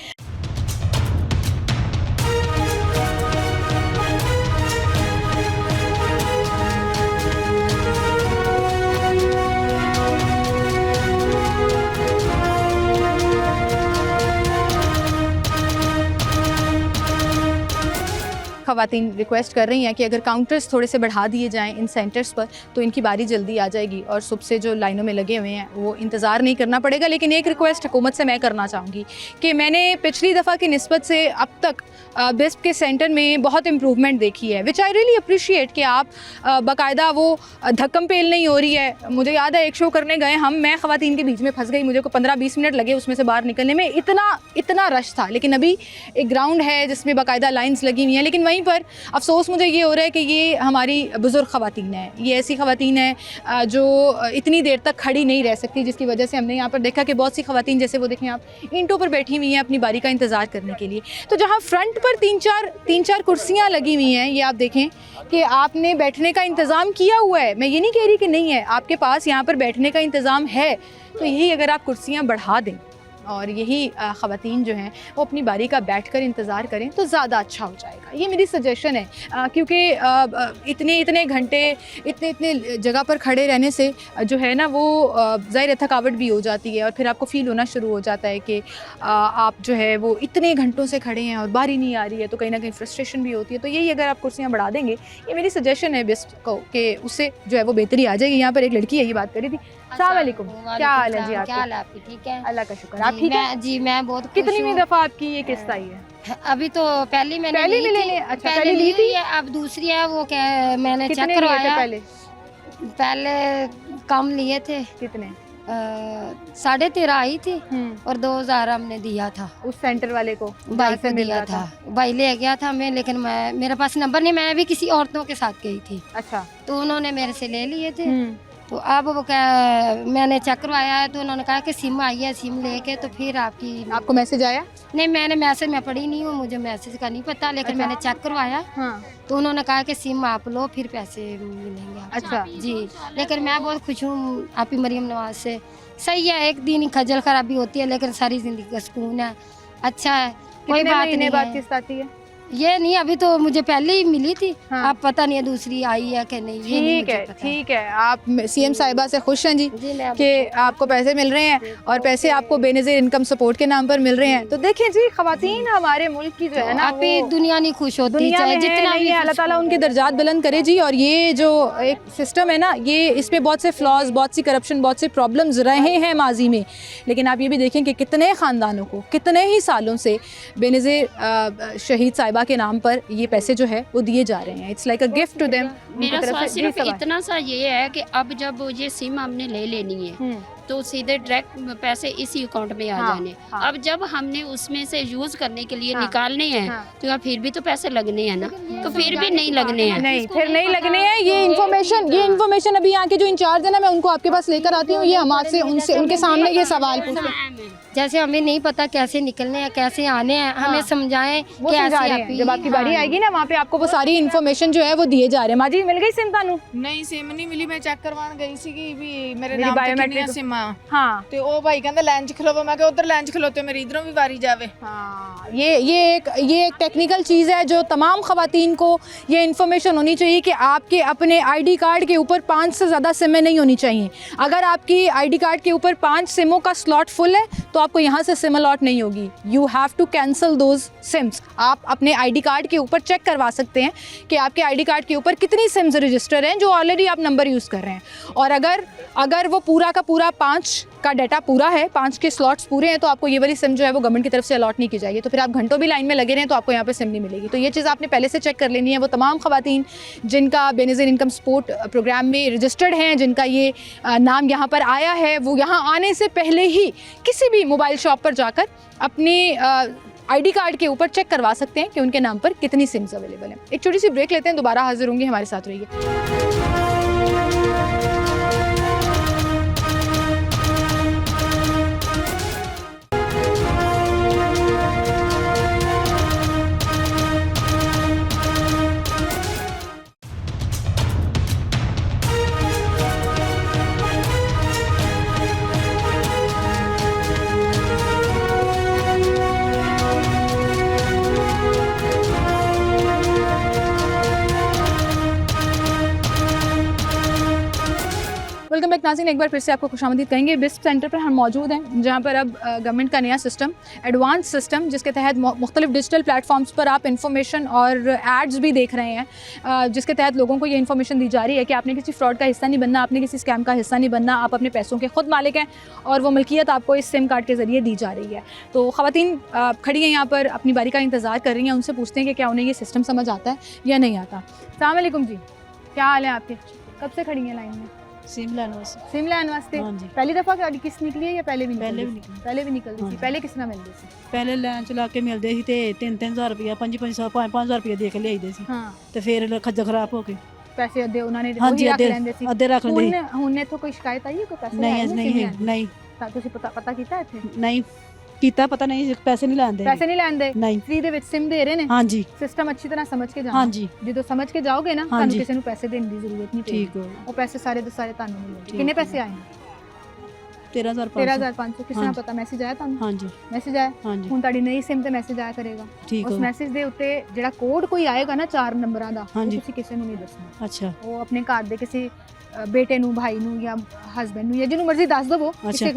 ख़वातीन रिक्वेस्ट कर रही हैं कि अगर काउंटर्स थोड़े से बढ़ा दिए जाएं इन सेंटर्स पर, तो इनकी बारी जल्दी आ जाएगी और सुबह से जो लाइनों में लगे हुए हैं वो इंतज़ार नहीं करना पड़ेगा। लेकिन एक रिक्वेस्ट हुकूमत से मैं करना चाहूँगी कि मैंने पिछली दफ़ा की निस्बत से अब तक बेस्ट के सेंटर में बहुत इम्प्रूवमेंट देखी है, विच आई रियली अप्रिशिएट कि आप बाकायदा वो धक्कम पेल नहीं हो रही है। मुझे याद है एक शो करने गए हम, मैं ख़वातीन के बीच में फंस गई, मुझे को 15-20 मिनट लगे उसमें से बाहर निकलने में, इतना रश था। लेकिन अभी एक ग्राउंड है जिसमें बाकायदा लाइन्स लगी हुई हैं, लेकिन वहीं पर अफसोस मुझे ये हो रहा है कि ये हमारी बुज़ुर्ग ख़वातीन हैं, ये ऐसी ख़वातीन हैं जो इतनी देर तक खड़ी नहीं रह सकती, जिसकी वजह से हमने यहाँ पर देखा कि बहुत सी ख़वातीन, जैसे वो देखें आप, ईंटों पर बैठी हुई हैं अपनी बारी का इंतज़ार करने के लिए। तो जहाँ फ्रंट पर तीन चार कुर्सियाँ लगी हुई हैं, ये आप देखें कि आपने बैठने का इंतज़ाम किया हुआ है। मैं ये नहीं कह रही कि नहीं है, आपके पास यहाँ पर बैठने का इंतज़ाम है, तो यही अगर आप कुर्सियाँ बढ़ा दें और यही ख़वातीन जो हैं वो अपनी बारी का बैठकर इंतज़ार करें तो ज़्यादा अच्छा हो जाएगा। ये मेरी सजेशन है, क्योंकि इतने घंटे इतने जगह पर खड़े रहने से जो है ना वो ज़ाहिर है थकावट भी हो जाती है और फिर आपको फ़ील होना शुरू हो जाता है कि आप जो है वो इतने घंटों से खड़े हैं और बारी नहीं आ रही है, तो कहीं ना कहीं फ्रस्ट्रेशन भी होती है। तो यही अगर आप कुर्सियाँ बढ़ा देंगे, ये मेरी सजेशन है बेस्ट को, कि उससे जो है वो बेहतरी आ जाएगी। यहाँ पर एक लड़की है, ये बात करी थी। अस्सलाम वालेकुम, क्या हाल है जी आपके? क्या हाल है आपकी? ठीक है, अल्लाह का शुक्र। आप ठीक है? जी मैं बहुत खुश कितनी हूँ। दफ़ा आपकी ये किस्त आई है? अभी तो पहली मैंने पहली ली भी थी। लेने? अच्छा, पहले पहले ली ली थी? हुई है, अब दूसरी है वो क्या मैंने कितने चेक लिए थे करवाया। पहले? पहले कम लिए थे, कितने? 13.5 आई थी और 2000 हमने दिया था उस सेंटर वाले को भाई जहाँ से को मिल दिया रहा था। भाई ले गया था मैं, लेकिन मेरे पास नंबर नहीं, मैं भी किसी औरतों के साथ गई थी, अच्छा। तो उन्होंने मेरे से ले लिए थे। तो अब वो क्या, मैंने चेक करवाया है, तो उन्होंने कहा कि सिम आई है, सिम लेके तो फिर आपको मैसेज आया? नहीं, मैंने मैसेज में पढ़ी नहीं हूँ, मुझे मैसेज का नहीं पता, लेकिन अच्छा। मैंने चेक करवाया। हाँ। तो उन्होंने कहा कि सिम आप लो फिर पैसे मिलेंगे आपको। अच्छा जी, लेकिन मैं बहुत खुश हूँ आपकी मरियम नवाज से। सही है, एक दिन खजल खराबी होती है, लेकिन सारी जिंदगी का सुकून है, अच्छा है, कोई कितने बात महीने नहीं बाद है। किस्त आती है? ये नहीं, अभी तो मुझे पहले ही मिली थी। हाँ। अब पता नहीं है दूसरी आई है कि नहीं, ये नहीं ठीक है, मुझे पता। ठीक है। आप सीएम साहिबा से खुश हैं जी जी मैं कि आपको पैसे मिल रहे हैं और पैसे आपको बेनज़ीर इनकम सपोर्ट के नाम पर मिल रहे हैं। तो देखें जी, ख़वातीन हमारे मुल्क की जो है ना, आप ही वो दुनिया नहीं खुश होती, दुनिया चाहे में जितना जितना भी है, अल्लाह ताला उनके दर्जात बुलंद करे जी। और ये जो एक सिस्टम है ना, ये इसमें बहुत से फ्लॉज, बहुत सी करप्शन, बहुत से प्रॉब्लम्स रहे हैं माजी में, लेकिन आप ये भी देखें कि कितने ख़ानदानों को कितने ही सालों से बेनज़ीर शहीद साहिबा के नाम पर ये पैसे जो है वो दिए जा रहे हैं। It's like a gift to them. मेरा सवाल सिर्फ इतना सा ये है कि अब जब ये सिम हमने ले लेनी है तो सीधे डायरेक्ट पैसे इसी अकाउंट में आ हाँ, जाने। हाँ। अब जब हमने उसमें से यूज करने के लिए हाँ, निकालने हैं हाँ। तो फिर भी तो पैसे लगने हैं ना, तो फिर भी नहीं लगने हैं। नहीं, फिर नहीं लगने हैं। ये इन्फॉर्मेशन अभी यहाँ के जो इंचार्ज है ना, मैं उनको आपके पास लेकर आती हूँ, ये हमारे से उनके सामने ये सवाल पूछते हैं। जैसे हमें नहीं पता कैसे निकलने हैं, कैसे आने हैं, हमें समझाएं वो कैसे समझा रहे हैं। अपनी- जब आपकी बारी हाँ। आएगी ना वहाँ पे आपको वो सारी इन्फॉर्मेशन जो है वो दिए जा रहे हैं। माजी मिल गई सिम तानू? ਨਹੀਂ ਸਿਮ ਨਹੀਂ ਮਿਲੀ ਮੈਂ ਚੈੱਕ ਕਰਵਾਉਣ ਗਈ ਸੀਗੀ ਵੀ ਮੇਰੇ ਮੇਰੀ ਨਾਮ ਤੇ biometric- ਕਿੰਨੀਆਂ ਸਿਮਾਂ हाँ ਤੇ ਉਹ ਭਾਈ ਕਹਿੰਦਾ ਲਾਈਨ 'ਚ ਖਲੋਵੋ ਮੈਂ ਕਿਹਾ ਉਧਰ ਲਾਈਨ 'ਚ ਖਲੋਤੇ ਮੇਰੀ ਇਧਰੋਂ ਵੀ ਵਾਰੀ ਜਾਵੇ हाँ ये एक टेक्निकल चीज़ है जो तमाम ख़वातीन को ये इन्फॉर्मेशन होनी चाहिए कि आपके अपने आईडी कार्ड के ऊपर 5 से ज़्यादा सिमें नहीं होनी चाहिए। अगर आपकी आईडी कार्ड के ऊपर 5 सिमों का स्लॉट फुल है तो आपको यहाँ से सिम अलॉट नहीं होगी। You have to cancel those SIMs. आप अपने आईडी कार्ड के ऊपर चेक करवा सकते हैं कि आपके आईडी कार्ड के ऊपर कितनी सिम्स रजिस्टर हैं जो ऑलरेडी आप नंबर यूज़ कर रहे हैं। और अगर वो पूरा का पूरा 5 का डाटा पूरा है, 5 के स्लॉट्स पूरे हैं, तो आपको ये वाली सिम जो है वो गवर्नमेंट की तरफ से अलॉट नहीं की जाएगी। तो फिर आप घंटों भी लाइन में लगे रहें तो आपको यहाँ पे सिम नहीं मिलेगी। तो ये चीज़ आपने पहले से चेक कर लेनी है। वो तमाम ख़वातीन जिनका बेनज़ीर इनकम सपोर्ट प्रोग्राम में रजिस्टर्ड हैं, जिनका ये नाम यहाँ पर आया है, वो यहाँ आने से पहले ही किसी भी मोबाइल शॉप पर जाकर अपने आईडी कार्ड के ऊपर चेक करवा सकते हैं कि उनके नाम पर कितनी सिम्स अवेलेबल हैं। एक छोटी सी ब्रेक लेते हैं, दोबारा हाजिर होंगे, हमारे साथ रहिए। वेलकम बैक नाज़रीन, एक बार फिर से आपको खुशामदीद कहेंगे। बिस्प सेंटर पर हम मौजूद हैं जहाँ पर अब गवर्नमेंट का नया सिस्टम, एडवांस सिस्टम, जिसके तहत मुख्तलिफ डिजिटल प्लेटफॉर्म्स पर आप इन्फॉर्मेशन और एड्स भी देख रहे हैं, जिसके तहत लोगों को ये इन्फॉर्मेशन दी जा रही है कि आपने किसी फ्रॉड का हिस्सा नहीं बनना, आपने किसी स्कैम का हिस्सा नहीं बनना, आप अपने पैसों के खुद मालिक हैं और वो मिल्कियत आपको इस सिम कार्ड के ज़रिए दी जा रही है। तो ख़वातीन खड़ी हैं यहाँ पर, अपनी बारी का इंतज़ार कर रही हैं। उनसे पूछते हैं कि क्या उन्हें ये सिस्टम समझ आता है या नहीं आता। अस्सलाम वालेकुम जी, क्या हाल है आपके? कब से खड़ी हैं लाइन में? सिम लेने वास्ते सिम लैन वास्ते हाँ जी। पहली दफा गाड़ी किस निकली है या पहले भी पहले भी निकली? निकली। पहले भी निकलती हाँ थी। जी। पहले किस ना मिलती थी? ਪਹਿਲੇ ਲਾਈਨ ਚ ਲਾ ਕੇ ਮਿਲਦੇ ਸੀ ਤੇ 3-3000 ਰੁਪਇਆ 5-500 5-5000 ਰੁਪਇਆ ਦੇ ਕੇ ਲਿਆਈਦੇ ਸੀ हाँ ਤੇ ਫਿਰ ਖੱਜਲ ਖਰਾਬ ਹੋ ਗਏ पैसे अद्धे उन्होंने ਹਾਂਜੀ वही रख ਅੱਧੇ ਲੈਂਦੇ ਸੀ। ਅੱਧੇ ਰੱਖ ਲੈਂਦੇ ਸੀ। ਹੁਣ ਇੱਥੋਂ ਕੋਈ ਸ਼ਿਕਾਇਤ ਆਈ ਹੈ? ਕੋਈ ਪੈਸੇ ਨਹੀਂ ਆਏ ਨੇ ਨਹੀਂ ਸਿਮ ਹੈ, ਲੈਣ? ਨਹੀਂ ਤਾਂ ਤੁਸੀਂ ਪਤਾ ਕੀਤਾ ਇੱਥੇ? ਨਹੀਂ ਕੀਤਾ ਪਤਾ ਨਹੀਂ ਪੈਸੇ ਨਹੀਂ ਲੈਂਦੇ ਪੈਸੇ ਨਹੀਂ ਲੈਂਦੇ, ਨਹੀਂ ਫ੍ਰੀ ਦੇ ਵਿੱਚ ਸਿਮ ਦੇ ਰਹੇ ਨੇ। ਹਾਂਜੀ ਸਿਸਟਮ ਅੱਛੀ ਤਰ੍ਹਾਂ ਸਮਝ ਕੇ ਜਾਣਾ। ਹਾਂਜੀ ਜਦੋਂ ਸਮਝ ਕੇ ਜਾਓਗੇ ਨਾ ਤੁਹਾਨੂੰ ਹਾਂਜੀ। ਕਿਸੇ ਨੂੰ ਪੈਸੇ ਦੇਣ ਦੀ ਜ਼ਰੂਰਤ ਨਹੀਂ ਪਏਗੀ। ਠੀਕ ਹੋ ਉਹ ਪੈਸੇ ਸਾਰੇ ਦੇ ਸਾਰੇ ਤੁਹਾਨੂੰ ਮਿਲਣਗੇ। ਠੀਕ ਕਿੰਨੇ ਹੈ। ਪੈਸੇ ਆਏ ਨੇ? 13500 13500। ਕਿਸ ਤਰ੍ਹਾਂ ਹਾਂਜੀ। ਪਤਾ? ਮੈਸੇਜ ਆਇਆ ਤੁਹਾਨੂੰ? ਹਾਂਜੀ ਮੈਸੇਜ ਆਇਆ? ਹਾਂਜੀ ਹੁਣ ਤੁਹਾਡੀ ਨਈ ਸਿਮ ਤੇ ਮੈਸੇਜ ਆਇਆ ਕਰੇਗਾ। ਠੀਕ ਉਸ ਹੋ ਮੈਸੇਜ ਦੇ ਉੱਤੇ ਜਿਹੜਾ ਕੋਡ ਕੋਈ ਆਏਗਾ ਨਾ 4 ਨੰਬਰਾਂ ਦਾ, ਉਹ ਹਾਂਜੀ। ਤੁਸੀਂ ਕਿਸੇ ਨੂੰ ਨਹੀਂ ਦੱਸਣਾ। ਅੱਛਾ ਉਹ ਆਪਣੇ ਘਰ ਦੇ ਕਿਸੇ ਬੇਟੇ ਨੂੰ, ਭਾਈ ਨੂੰ ਜਾਂ ਹਸਬੈਂਡ ਨੂੰ ਜਾਂ ਜਿਹਨੂੰ ਮਰਜ਼ੀ ਦੱਸ ਦਵੋ, ਕਿਸੇ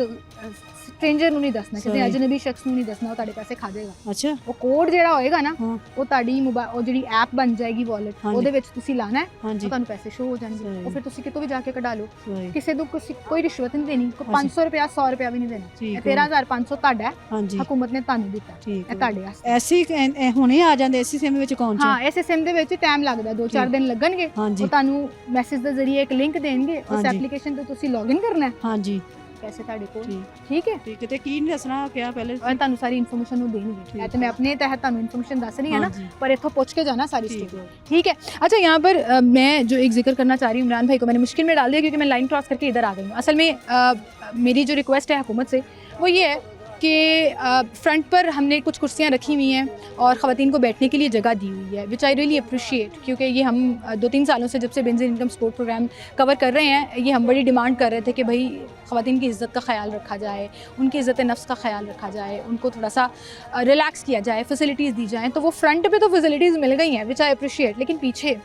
ਸਟ੍ਰੇਂਜਰ ਨੂੰ ਨਹੀਂ ਦੱਸਣਾ, ਕਿਸੇ Sorry। ਅਜਨਬੀ ਸ਼ਖਸ ਨੂੰ ਨਹੀਂ ਦੱਸਣਾ। ਉਹ ਤੁਹਾਡੇ ਪੈਸੇ ਖਾ ਜਾਏਗਾ। ਅੱਛਾ ਉਹ ਕੋਡ ਜਿਹੜਾ ਹੋਏਗਾ ਨਾ, ਹਾਂ ਉਹ ਤੁਹਾਡੀ ਮੋਬਾਈਲ, ਉਹ ਜਿਹੜੀ ਐਪ ਬਣ ਜਾਏਗੀ ਵਾਲਟ, ਹਾਂਜੀ। ਉਹਦੇ ਵਿੱਚ ਤੁਸੀਂ ਲਾਣਾ ਹੈ, ਉਹ ਹਾਂਜੀ ਤੁਹਾਨੂੰ ਪੈਸੇ ਸ਼ੋ ਹੋ ਜਾਣਗੇ। Sorry। ਉਹ ਫਿਰ ਤੁਸੀਂ ਕਿਤੋਂ ਵੀ ਜਾ ਕੇ ਕਢਾ ਲਓ। ਸਹੀ ਕਿਸੇ ਨੂੰ ਕੋਈ ਰਿਸ਼ਵਤ ਨਹੀਂ ਦੇਣੀ, ਕੋਈ ਅੱਛਾ। 500 ਰੁਪਇਆ 100 ਰੁਪਇਆ ਵੀ ਨਹੀਂ ਦੇਣਾ। ਠੀਕ ਇਹ ਹੋ 13500 ਤੁਹਾਡਾ ਹੈ, ਹਾਂਜੀ ਹਕੂਮਤ ਨੇ ਤੁਹਾਨੂੰ ਦਿੱਤਾ, ਠੀਕ ਇਹ ਹੋ ਤੁਹਾਡੇ ਵਾਸਤੇ। ਐਸੀ ਹੁਣੇ ਆ ਜਾਂਦੇ ਐਸੀ ਸਿਮ ਵਿੱਚ ਅਕਾਊਂਟ ਚ ਹਾਂ, ਇਸੇ ਸਿਮ ਦੇ ਵਿੱਚ ਟਾਈਮ ਲੱਗਦਾ, 2-4 ਠੀਕ। ਦਿਨ ਲੱਗਣਗੇ। ਹਾਂਜੀ ਉਹ ਤੁਹਾਨੂੰ ਮੈਸੇਜ ਦੇ ਜ਼ਰੀਏ ਇੱਕ ਲਿੰਕ ਦੇਣਗੇ, ਉਸ ਹਾਂਜੀ। ਐਪਲੀਕੇਸ਼ਨ ਤੇ ਤੁਸੀਂ ਲੌਗਇਨ ਕਰਨਾ ਹੈ, ਹਾਂਜੀ ਪੈਸੇ ਤੁਹਾਡੇ ਕੋਲ। ਠੀਕ ਠੀਕ ਹੈ, ਠੀਕ ਹੈ ਤੇ ਕੀ ਨਹੀਂ ਦੱਸਣਾ ਕਿਹਾ ਪਹਿਲੇ ਔਰ ਤੁਹਾਨੂੰ ਸਾਰੀ ਇਨਫੋਰਮੇਸ਼ਨ ਉਹ ਦੇਣਗੇ। ठीक ਇਹ ਤੇ ਮੈਂ ਆਪਣੇ ਤਹਿਤ ਤੁਹਾਨੂੰ ਇਨਫੋਰਮੇਸ਼ਨ ਦੱਸ ਰਹੀ ਹਾਂ ना, ਹਾਂਜੀ पर इतो पूछ के जाना सारी ठीक स्टेप। है। ठीक है। अच्छा, यहाँ पर मैं जो एक जिक्र करना चाह रही हूँ, इमरान भाई को मैंने मुश्किल में डाल दिया क्योंकि मैं लाइन क्रॉस करके इधर आ गई हूँ। असल में मेरी जो रिक्वेस्ट है हुकूमत से वो ये है कि फ्रंट पर हमने कुछ कुर्सियाँ रखी हुई हैं और ख़वातीन को बैठने के लिए जगह दी हुई है, विच आई रियली अप्रिशिएट, क्योंकि ये हम 2-3 सालों से जब से Benazir income support programme cover कर रहे हैं, ये हम बड़ी डिमांड कर रहे थे कि भाई ख़वातीन की इज़्ज़त का ख्याल रखा जाए, उनकी इज़्ज़त नफ्स का ख्याल रखा जाए, उनको थोड़ा सा रिलैक्स किया जाए, फैसिलिटीज़ दी जाएँ। तो वो फ्रंट पे तो फैसिलिटीज़ मिल गई हैं, विच आई अप्रिशिएट, लेकिन पीछे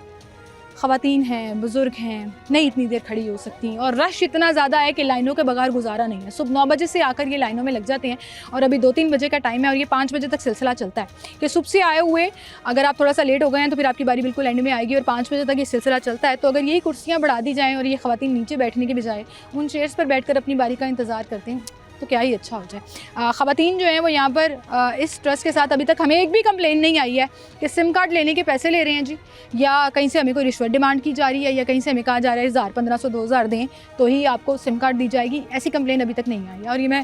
ख़वातीन हैं, बुज़ुर्ग हैं, नहीं इतनी देर खड़ी हो सकती, और रश इतना ज़्यादा है कि लाइनों के बगैर गुजारा नहीं है। सुबह 9 बजे से आकर ये लाइनों में लग जाते हैं और अभी 2-3 बजे का टाइम है और ये 5 बजे तक सिलसिला चलता है कि सुबह से आए हुए अगर आप थोड़ा सा लेट हो गए हैं तो फिर आपकी बारी बिल्कुल एंड में आएगी और 5 बजे तक ये सिलसिला चलता है। तो अगर यही कुर्सियाँ बढ़ा दी जाएँ और ये ख़वातीन नीचे बैठने के बजाय उन चेयर्स पर बैठ कर अपनी बारी का इंतज़ार करते हैं तो क्या ही अच्छा हो जाए। ख़वातीन जो हैं वो यहाँ पर इस ट्रस्ट के साथ अभी तक हमें एक भी कंप्लेन नहीं आई है कि सिम कार्ड लेने के पैसे ले रहे हैं जी, या कहीं से हमें कोई रिश्वत डिमांड की जा रही है, या कहीं से हमें कहा जा रहा है 1000, 1500, 2000 दें तो ही आपको सिम कार्ड दी जाएगी। ऐसी कंप्लेन अभी तक नहीं आई है और ये मैं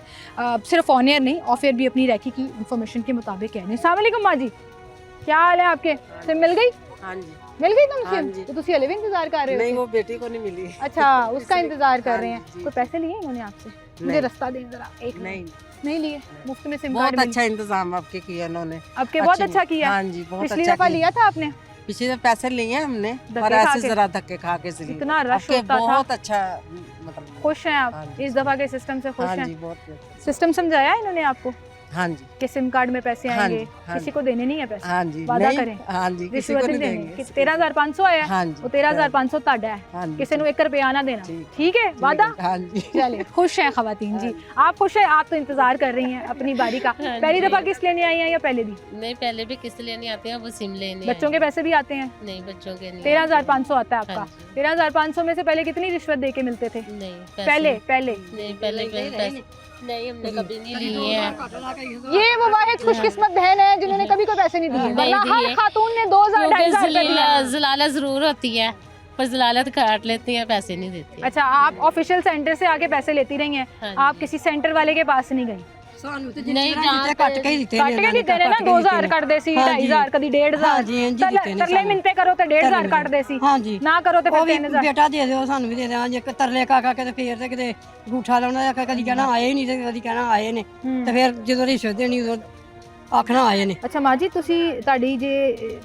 सिर्फ ऑन एयर नहीं, ऑफ एयर भी अपनी रैकी की इन्फॉर्मेशन के मुताबिक कह रही हूँ। अस्सलाम वालेकुम माँ जी, क्या हाल है आपके? सिम मिल गई? हाँ जी मिल गई तुम हाँ सिम जी। तो तुसी हले भी इंतजार कर रहे हो नहीं वो बेटी को नहीं मिली। अच्छा उसका इसलिए- इंतजार कर रहे हाँ हैं जी। कोई पैसे लिए इन्होंने आपसे मुझे नहीं। रास्ता दें जरा एक मिनट। नहीं नहीं लिए मुफ्त में सिम कार्ड बहुत मिल अच्छा इंतजाम आपके किया इन्होंने। आपके बहुत अच्छी- अच्छा किया हाँ जी बहुत पिछली अच्छा दफा किया। लिया था आपने पिछले दफा पैसे लिए हैं हमने धक्के और खा ऐसे के? जरा धक्के खा के इसलिए। इतना रश आपके होता था। बहुत अच्छा मतलब। खुश हैं हाँ आप जी। इस दफा के सिस्टम से खुश हाँ हैं जी बहुत। सिस्टम समझाया इन्होंने आपको हाँ जी कि सिम कार्ड में पैसे हाँ आएंगे जी, हाँ किसी जी। को देने नहीं है पैसे हाँ जी वादा नहीं, करें। हाँ जी किसी रिश्वत को नहीं नहीं देंगे देंगे। 13,500 आया हाँ जी वो 13,500 ਤੁਹਾਡਾ है हाँ जी किसी ਨੂੰ 1 रुपया ना देना ठीक। ठीक है वादा हाँ जी चलिए खुश हैं खवातीन जी आप खुश हैं आप तो इंतजार कर रही हैं अपनी बारी का पहली दफा किस लेने आई हैं या पहले दी नहीं पहले भी किस्त लेने आते हैं वो सिम लेने बच्चों के पैसे भी आते हैं नहीं बच्चों के नहीं 13,500 आता है आपका हाँ जी। 13,500 में से पहले कितनी रिश्वत दे के मिलते थे नहीं पहले पहले नहीं पहले पैसे नहीं हमने कभी नहीं लिए हैं। ये वो वाहिद खुशकिस्मत बहन है जिन्होंने कभी कोई पैसे नहीं दिए नहीं वरना हर दिए। खातून ने 2,000 2,500 रुपए दिया जलालत जरूर होती है पर जलालत काट लेती है पैसे नहीं देती। अच्छा आप ऑफिशियल सेंटर से आके पैसे लेती रही हैं हाँ आप जी। किसी सेंटर वाले के पास नहीं गई नहीं जहाँ ਕੱਟ ਕੇ ਹੀ ਦਿੱਤੇ ਕੱਟ ਕੇ ਦਿੱਤੇ ਨੇ ਨਾ 2,000 ਕੱਟਦੇ ਸੀ 2,500 ਕਦੀ 1,500 ਹਾਂਜੀ, ਇੰਝ ਹੀ ਦਿੱਤੇ ਨੇ ਤਰਲੇ ਸਾਨੂੰ। ਮਿੰਤੇ ਕਰੋ ਤੇ 1,500 ਕੱਟਦੇ ਸੀ ਹਾਂਜੀ ਨਾ ਕਰੋ ਤੇ ਉਹ ਫਿਰ ਵੀ 3,000 ਬੇਟਾ ਦੇ ਦਿਓ ਸਾਨੂੰ ਵੀ ਦੇ ਦਿਓ ਜੇ ਤਰਲੇ ਕਾਕਾ ਕਿਤੇ ਫੇਰ ਤੇ ਕਿਤੇ ਗੂਠਾ ਲਾਉਣਾ ਜਾਂ ਕਦੀ ਕਹਿਣਾ ਆਏ ਹੀ ਨਹੀਂ ਤੇ ਕਦੀ ਕਹਿਣਾ ਆਏ ਨੇ ਤੇ ਫਿਰ ਜਦੋਂ ਰਿਸ਼ਵਤ ਦੇਣੀ ਉਦੋਂ ਆਖਣਾ ਆਏ ਨੇ। ਅੱਛਾ ਮਾਂ ਜੀ ਤੁਸੀਂ ਤੁਹਾਡੀ ਜੇ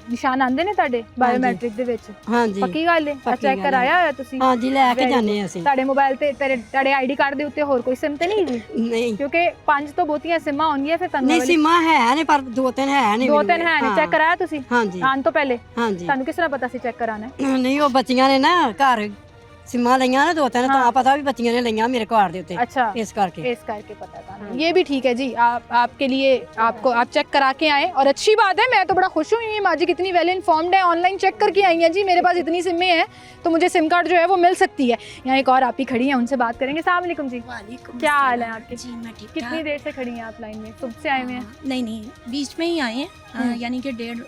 ਨਿਸ਼ਾਨ ਆਂਦੇ ਨੇ ਤੁਹਾਡੇ ਬਾਇਓਮੈਟ੍ਰਿਕ ਦੇ ਵਿੱਚ ਹਾਂਜੀ ਪੱਕੀ ਗੱਲ ਹੈ ਪੱਕੀ ਚੈੱਕ ਗੱਲ ਕਰਾਇਆ ਹੋਇਆ ਤੁਸੀਂ ਹਾਂਜੀ ਲੈ ਕੇ Very ਜਾਂਦੇ ਹਾਂ ਅਸੀਂ। ਤੁਹਾਡੇ ਮੋਬਾਈਲ ਤੇ ਤੁਹਾਡੇ ਆਈਡੀ ਕਾਰਡ ਦੇ ਉੱਤੇ ਹੋਰ ਕੋਈ ਸਿਮ ਤੇ ਨਹੀਂ ਜੀ ਨਹੀਂ ਕਿਉਂਕਿ 5 ਤੋਂ ਬਹੁਤੀਆਂ ਸਿਮਾਂ ਹੋਣਗੀਆਂ ਫਿਰ ਤੁਹਾਨੂੰ ਨਹੀਂ ਵਾਲੀ- ਸੀਮਾ ਹੈ ਨੇ ਪਰ ਦੋ ਤਿੰਨ ਹੈ ਨੇ ਦੋ ਮੈਨੂੰ। ਤਿੰਨ ਹੈ ਨੇ ਹਾਂ। ਚੈੱਕ ਕਰਾਇਆ ਤੁਸੀਂ ਹਾਂਜੀ ਆਉਣ ਤੋਂ ਪਹਿਲੇ ਹਾਂਜੀ ਤੁਹਾਨੂੰ ਕਿਸ ਤਰ੍ਹਾਂ ਪਤਾ ਸੀ ਚੈੱਕ ਕਰਾਣਾ ਹੈ ਨਹੀਂ ਉਹ ਬੱਚੀਆਂ ਨੇ ਨਾ ਘਰ ਸਿਮਾਂ ਲਈਆਂ ਨਾ ਦੋ ਤਿੰਨ ਤਾਂ ਪਤਾ ਵੀ ਬੱਚੀਆਂ ਨੇ ਲਈਆਂ ਮੇਰੇ ਘਰ ਦੇ ਉੱਤੇ अच्छा ਇਸ ਕਰਕੇ इस करके पता था ये भी ठीक है जी आपके लिए आपको आप चेक करा के आए और अच्छी बात है मैं तो बड़ा खुश हुई माँ जी कितनी वेल इन्फॉर्म्ड है ऑनलाइन चेक करके आई हैं जी मेरे पास इतनी सिमें हैं तो मुझे सिम कार्ड जो है वो मिल सकती है यहाँ एक और आप ही खड़ी हैं उनसे बात करेंगे अस्सलाम वालेकुम जी क्या हाल है आपके जी मैं ठीक कितनी देर से खड़ी हैं आप लाइन में सुबह से आए हुए हैं नहीं नहीं बीच में ही आए हैं यानी कि डेढ़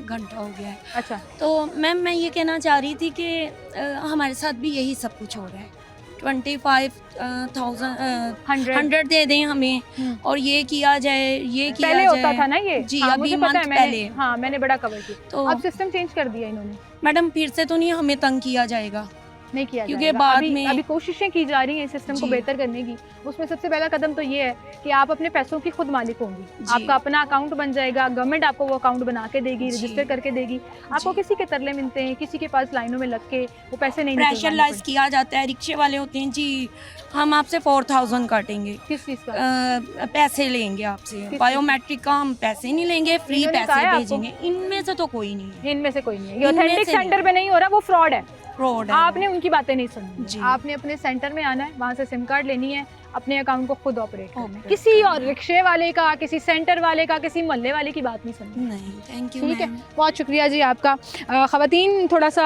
घंटा हो गया है। अच्छा तो मैम मैं ये कहना चाह रही थी कि हमारे साथ भी यही सब कुछ हो रहा है 25,000 100 दे दें हमें और ये किया जाए ये किया पहले जाए। होता था ना ये जी हाँ, अभी मुझे पता है मंथ मैंने पहले हाँ मैंने बड़ा कवर किया तो अब सिस्टम चेंज कर दिया इन्होंने मैडम फिर से तो नहीं हमें तंग किया जाएगा नहीं किया क्योंकि जाएगा। बाद अभी, में- अभी कोशिशें की जा रही हैं इस सिस्टम को जी। बेहतर करने की उसमें सबसे पहला कदम तो ये है कि आप अपने पैसों की खुद मालिक होंगी जी। आपका अपना अकाउंट बन जाएगा गवर्नमेंट आपको वो अकाउंट बना के देगी जी। रजिस्टर करके देगी आपको जी। किसी के तरले मिलते हैं किसी के पास लाइनों में लग के वो पैसे नहीं निकलवाने प्रेशराइज किया जाता है रिक्शे वाले होते हैं जी हम आपसे 4,000 काटेंगे पड़े। किस चीज़ का पैसे लेंगे आपसे किस- बायोमेट्रिक का हम पैसे नहीं लेंगे फ्री इन्होंने कहा है पैसे आपको? भेजेंगे इनमें से तो कोई नहीं है इनमें से कोई नहीं है ये इनमें ऑथेंटिक से नहीं। सेंटर पे नहीं हो रहा वो फ्रॉड है फ्रॉड है आपने उनकी बातें नहीं सुननी जी। है आपने अपने सेंटर में आना है वहाँ से सिम कार्ड लेनी है अपने अकाउंट को खुद ऑपरेट करना है Operate किसी और रिक्शे वाले का किसी सेंटर वाले का किसी मोहल्ले वाले की बात नहीं सुननी नहीं थैंक यू ठीक है बहुत शुक्रिया जी आपका ख़वातीन थोड़ा सा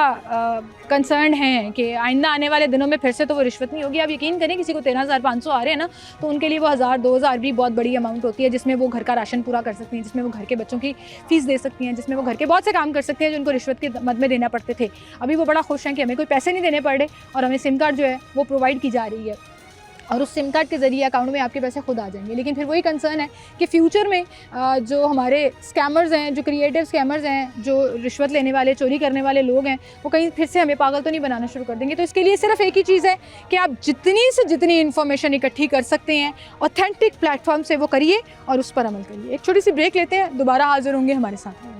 कंसर्न हैं कि आइंदा आने वाले दिनों में फिर से तो वो रिश्वत नहीं होगी आप यकीन करें किसी को 13,500 आ रहे हैं ना तो उनके लिए वो 1,000 2,000 भी बहुत बड़ी अमाउंट होती है जिसमें वो घर का राशन पूरा कर सकती हैं जिसमें वो घर के बच्चों की फ़ीस दे सकती हैं जिसमें वो घर के बहुत से काम कर सकते हैं जो उनको रिश्वत के मद में देना पड़ते थे अभी वो बड़ा खुश हैं कि हमें कोई पैसे नहीं देने पड़ रहे और हमें सिम कार्ड जो है वो प्रोवाइड की जा रही है और उस सिम कार्ड के ज़रिए अकाउंट में आपके पैसे खुद आ जाएंगे लेकिन फिर वही कंसर्न है कि फ्यूचर में जो हमारे स्कैमर्स हैं जो क्रिएटिव स्कैमर्स हैं जो रिश्वत लेने वाले चोरी करने वाले लोग हैं वो कहीं फिर से हमें पागल तो नहीं बनाना शुरू कर देंगे तो इसके लिए सिर्फ एक ही चीज़ है कि आप जितनी से जितनी इन्फॉर्मेशन इकट्ठी कर सकते हैं ऑथेंटिक प्लेटफॉर्म से वो करिए और उस पर अमल करिए एक छोटी सी ब्रेक लेते हैं दोबारा हाजिर होंगे हमारे साथ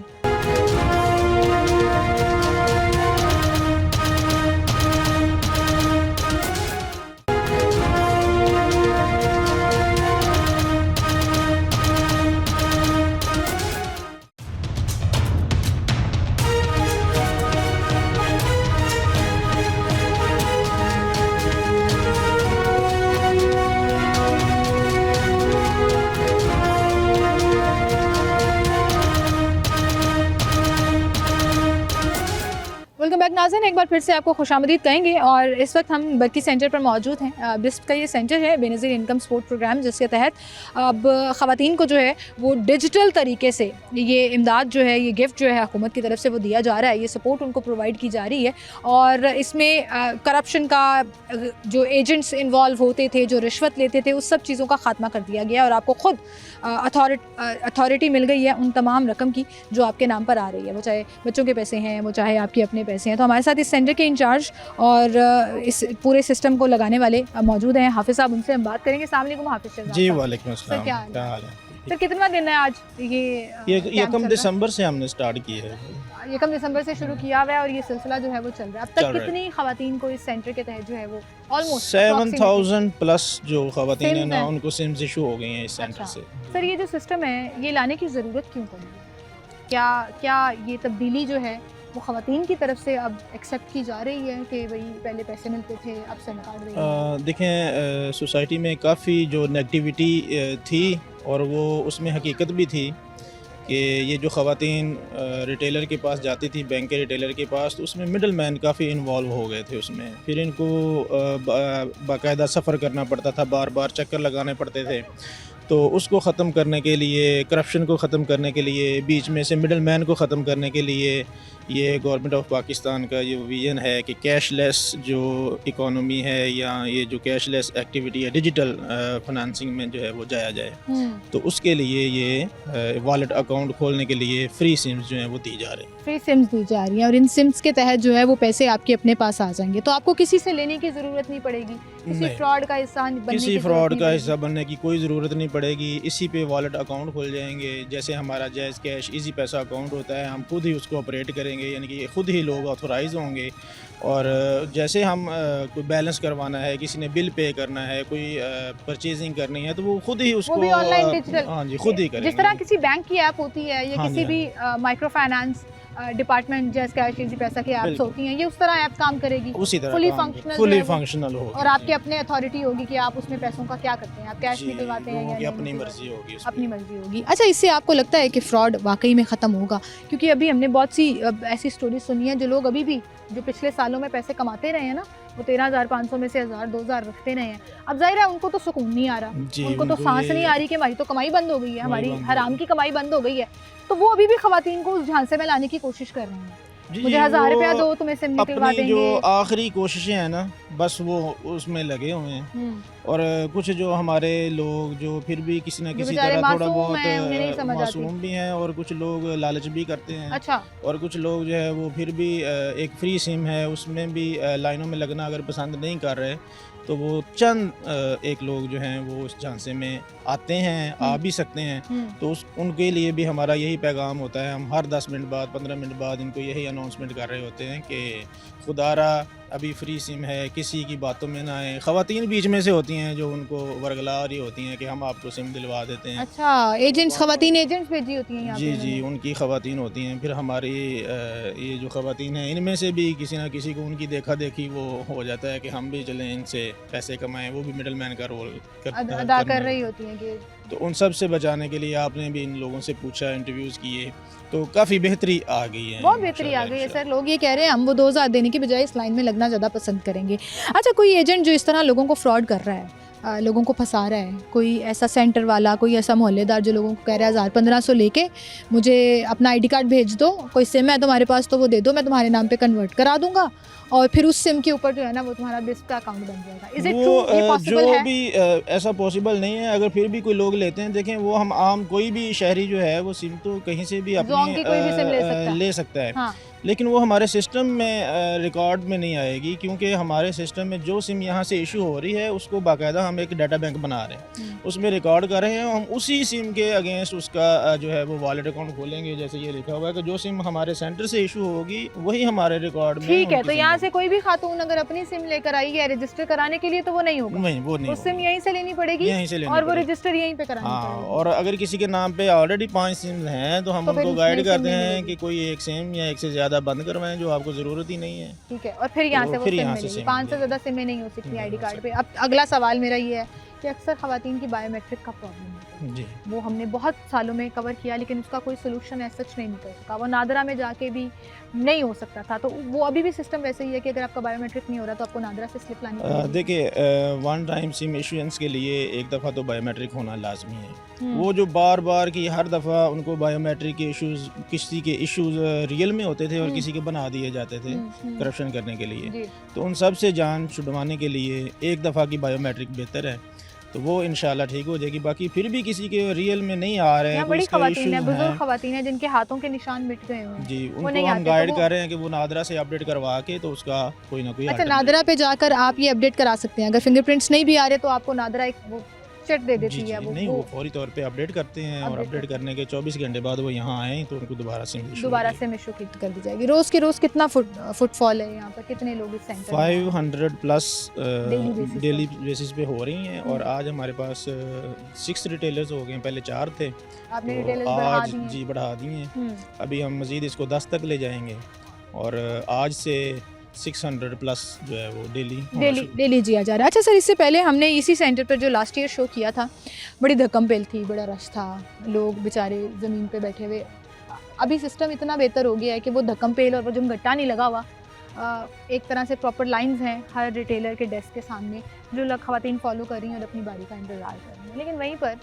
नाज़रीन, एक बार फिर से आपको खुशामदीद कहेंगे और इस वक्त हम बर्की सेंटर पर मौजूद हैं। बिस्प का ये सेंटर है, बेनज़ीर इनकम सपोर्ट प्रोग्राम, जिसके तहत अब ख़वातीन को जो है वो डिजिटल तरीके से ये इमदाद जो है, ये गिफ्ट जो है हुकूमत की तरफ से वो दिया जा रहा है, ये सपोर्ट उनको प्रोवाइड की जा रही है। और इसमें करप्शन का, जो एजेंट्स इन्वॉल्व होते थे, जो रिश्वत लेते थे, उस सब चीज़ों का ख़ात्मा कर दिया गया और आपको ख़ुद अथॉरिटी मिल गई है उन तमाम रकम की जो आपके नाम पर आ रही है, वो चाहे बच्चों के पैसे हैं, वो चाहे आपके अपने पैसे हैं। तो हमारे साथ इस सेंटर के इंचार्ज और इस पूरे सिस्टम को लगाने वाले मौजूद हैं, हाफिज़ साहब, उनसे हम बात करेंगे। अस्सलाम वालेकुम हाफिज़ साहब। जी वालेकुम अस्सलाम, क्या हाल है? सर, कितना दिन है आज ये कैंप चल 1 रहा दिसंबर से हमने स्टार्ट की है। है? 1 दिसंबर से शुरू किया हुआ है और ये सिलसिला जो है वो चल रहा है। अब तक कितनी ख़वातीन को इस सेंटर के तहत जो है वो ऑलमोस्ट 7000 प्लस जो ख़वातीन हैं ना, हैं। उनको सिम्स इशू हो गई हैं इस सेंटर अच्छा। से। सर, ये जो सिस्टम है, ये लाने की ज़रूरत क्यों पड़ी? क्या ये तब्दीली जो है वो ख़वातीन की तरफ से अब एक्सेप्ट की जा रही है कि भाई पहले पैसे मिलते थे, अब से निकाल रही है? देखें, सोसाइटी में काफ़ी जो नेगेटिविटी थी और वो उसमें हकीकत भी थी कि ये जो ख़वातीन रिटेलर के पास जाती थी, बैंक के रिटेलर के पास, तो उसमें मिडल मैन काफ़ी इन्वॉल्व हो गए थे उसमें। फिर इनको बाकायदा सफ़र करना पड़ता था, बार बार चक्कर लगाने पड़ते थे। तो उसको ख़त्म करने के लिए, करप्शन को ख़त्म करने के लिए, बीच में से मिडल मैन को ख़त्म करने के लिए ये गवर्नमेंट ऑफ पाकिस्तान का ये विज़न है कि कैशलेस जो इकोनॉमी है या ये जो कैशलेस एक्टिविटी है, डिजिटल फाइनेंसिंग में जो है वो जाया जाए। तो उसके लिए ये वॉलेट अकाउंट खोलने के लिए फ्री सिम्स जो हैं वो दी जा रही हैं। फ्री सिम्स दी जा रही हैं और इन सिम्स के तहत जो है वो पैसे आपके अपने पास आ जाएंगे, तो आपको किसी से लेने की ज़रूरत नहीं पड़ेगी, किसी नहीं। फ्रॉड का हिस्सा बनने किसी की फ्रॉड ज़रूरत का नहीं हिस्सा बनने की कोई ज़रूरत नहीं पड़ेगी। इसी पे वॉलेट अकाउंट खुल जाएंगे, जैसे हमारा जायज़ कैश इजी पैसा अकाउंट होता है, हम खुद ही उसको ऑपरेट करेंगे, यानी कि खुद ही लोग ऑथोराइज होंगे। और जैसे हम कोई बैलेंस करवाना है, किसी ने बिल पे करना है, कोई परचेजिंग करनी है, तो वो खुद ही उसको भी ऑनलाइन डिजिटल, हाँ जी, खुद ही करेंगे। जिस तरह किसी बैंक की ऐप होती है या हाँ किसी जी, भी माइक्रो फाइनेंस डिपार्टमेंट जैसे कैश इजी पैसा की ऐप्स बिल्कुल। होती हैं, ये उस तरह ऐप काम करेगी, उसी तरह फुली काम फंक्शनल फुली जो है वो। फंक्शनल होगी और आपके अपने अथॉरिटी होगी कि आप उसमें पैसों का क्या करते हैं, आप कैश जी, निकलवाते हैं या लोगों की नहीं अपनी निकलवाते? मर्जी होगी उसमें। अपनी मर्जी होगी। अच्छा, इससे आपको लगता है कि फ्रॉड वाकई में ख़त्म होगा? क्योंकि अभी हमने बहुत सी ऐसी स्टोरी सुनी है, जो लोग अभी भी जो पिछले सालों में पैसे कमाते रहे हैं ना, वो 13,500 में से 1,000 2,000 रखते रहे हैं। अब जाहिर है उनको तो सुकून नहीं आ रहा, जी, उनको तो उनको सांस ये- नहीं आ रही कि हमारी तो कमाई बंद हो गई है, हमारी बंद हो हराम गई। की कमाई बंद हो गई है, तो वो अभी भी ख़वातीन को उस झांसे में लाने की कोशिश कर रहे हैं। जी, मुझे 1,000 रुपया वो दो, तुम्हें सिम निकलवा अपनी जो देंगे। आखिरी कोशिशें हैं ना, बस वो उसमें लगे हुए हैं। और कुछ जो हमारे लोग जो फिर भी किसी न जो किसी बेचारे तरह थोड़ा मासूम हैं, उन्हें नहीं बहुत समझ आती। मासूम भी हैं, और कुछ लोग लालच भी करते हैं। अच्छा, और कुछ लोग जो है वो फिर भी एक फ्री सिम है उसमें भी लाइनों में लगना अगर पसंद नहीं कर रहे, तो वो चंद एक लोग जो हैं वो उस झांसे में आते हैं, आ भी सकते हैं। तो उनके लिए भी हमारा यही पैगाम होता है, हम हर 10 मिनट बाद 15 मिनट बाद इनको यही अनाउंसमेंट कर रहे होते हैं कि खुदारा अभी फ्री सिम है, किसी की बातों में ना आए। ख़वातीन बीच में से होती हैं जो उनको वर्गला रही होती हैं कि हम आपको सिम दिलवा देते हैं। अच्छा, एजेंट्स, ख़वातीन एजेंट्स भेजी होती हैं यहाँ जी पे जी, उन्होंने। उनकी ख़वातीन होती हैं। फिर हमारी ये जो ख़वातीन हैं, इनमें से भी किसी ना किसी को उनकी देखा देखी वो हो जाता है कि हम भी चलें इनसे पैसे कमाएं, वो भी मिडल मैन का रोल अदा कर रही होती हैं कि तो उन सब से बचाने के लिए आपने भी इन लोगों से पूछा, इंटरव्यूज़ किए, तो काफ़ी बेहतरी आ गई है। बहुत बेहतरी आ गई है सर। लोग ये कह रहे हैं हम वो 2,000 देने की बजाय इस लाइन में लगना ज़्यादा पसंद करेंगे। अच्छा, कोई एजेंट जो इस तरह लोगों को फ्रॉड कर रहा है, लोगों को फंसा रहा है, कोई ऐसा सेंटर वाला, कोई ऐसा मोहल्लेदार जो लोगों को कह रहा है 1,000-1,500 लेके मुझे अपना ID कार्ड भेज दो, कोई सिम है तुम्हारे पास तो वो दे दो, मैं तुम्हारे नाम पे कन्वर्ट करा दूंगा और फिर उस सिम के ऊपर जो है ना वो तुम्हारा बिस्प का अकाउंट बन जाएगा। Is it true? ये पॉसिबल जो है? भी ऐसा पॉसिबल नहीं है। अगर फिर भी कोई लोग लेते हैं, देखें वो हम आम कोई भी शहरी जो है वो सिम तो कहीं से भी जोंग की कोई भी सिम ले सकता है। है। हाँ। लेकिन वो हमारे सिस्टम में रिकॉर्ड में नहीं आएगी, क्योंकि हमारे सिस्टम में जो सिम यहाँ से इशू हो रही है उसको बाकायदा हम एक डाटा बैंक बना रहे हैं, उसमें रिकॉर्ड कर रहे हैं। हम उसी सिम के अगेंस्ट उसका जो है वो वॉलेट अकाउंट खोलेंगे, जैसे ये लिखा हुआ है कि जो सिम हमारे सेंटर से इशू होगी वही हमारे रिकॉर्ड में। ठीक है, उनकी तो सिम यहाँ होगी। से कोई भी खातून अगर अपनी सिम लेकर आई है रजिस्टर कराने के लिए तो वो नहीं होगा, नहीं, वो नहीं वो सिम होगी। यहीं से लेनी पड़ेगी यहीं से लेनी और वो पड़ेगी। रजिस्टर यहीं पे करानी हाँ, पड़ेगी। और अगर किसी के नाम पे ऑलरेडी 5 सिम हैं तो हम तो फिर उनको उसमें गाइड सिम करते नहीं हैं मिलेगी। कि कोई एक सिम या एक से ज़्यादा बंद करवाएं जो आपको ज़रूरत ही नहीं है। ठीक है, और फिर यहाँ तो से वो फिर सिम यहाँ से मिलेगी। सिम 5 से मिलेगी। ज़्यादा सिमें नहीं हो सकती नहीं ID हो कार्ड पे। अब अगला सवाल मेरा ये है कि अक्सर ख़वातीन की बायोमेट्रिक का प्रॉब्लम है। जी वो हमने बहुत सालों में कवर किया, लेकिन उसका कोई सोल्यूशन ऐसा सच नहीं निकल सका। वो नादरा में जाके भी नहीं हो सकता था, तो वो अभी भी सिस्टम वैसे ही है कि अगर आपका बायोमेट्रिक नहीं हो रहा तो आपको नादरा से स्लिप लानी पड़ेगी। देखिए, वन टाइम सिम इशुएंस के लिए एक दफ़ा तो बायोमेट्रिक होना लाजमी है। वो जो बार बार की हर दफ़ा उनको बायोमेट्रिक के इश्यूज़, किसी के इश्यूज़ रियल में होते थे और किसी के बना दिए जाते थे करप्शन करने के लिए, तो उन सब से जान छुड़वाने के लिए एक दफ़ा की बायोमेट्रिक बेहतर है, तो वो इंशाल्लाह ठीक हो जाएगी। बाकी फिर भी किसी के रियल में नहीं आ रहे हैं, बड़ी ख़वातीन है, बुजुर्ग ख़वातीन है जिनके हाथों के निशान मिट गए हुए हैं, जी, वो उनको नहीं हम आते, गाइड तो कर रहे हैं कि वो नादरा से अपडेट करवा के तो उसका कोई ना कोई अच्छा, नादरा पे जाकर आप ये अपडेट करा सकते हैं। अगर फिंगरप्रिंट्स नहीं भी आ रहे तो आपको नादरा एक वो चेक दे देती है। नहीं, वो फौरी तौर पे अपडेट करते हैं और अपडेट करने के 24 घंटे बाद वो यहाँ आए तो उनको दोबारा से इशू कर दी जाएगी। रोज़ के रोज़ कितना फुटफॉल है यहाँ पर, कितने लोग इस सेंटर में? 500 प्लस डेली पे बेसिस पे हो रही हैं और आज हमारे पास 6 रिटेलर्स हो गए, पहले 4 थे, आपने तो रिटेलर्स बढ़ा आज दिए हैं। जी बढ़ा दिए हैं। अभी हम मज़ीद इसको 10 तक ले जाएंगे और आज से 600 प्लस जो है वो डेली जिया जा रहा है। अच्छा सर, इससे पहले हमने इसी सेंटर पर जो लास्ट ईयर शो किया था, बड़ी धक्कम पेल थी, बड़ा रश था, लोग बेचारे ज़मीन पे बैठे हुए। अभी सिस्टम इतना बेहतर हो गया है कि वो धक्कम पेल और वो जो गट्टा नहीं लगा हुआ, एक तरह से प्रॉपर लाइंस हैं हर रिटेलर के डेस्क के सामने, जो लोग ख़वातीन फॉलो कर रही हैं और अपनी बारी का इंतज़ार कर रही हैं। लेकिन वहीं पर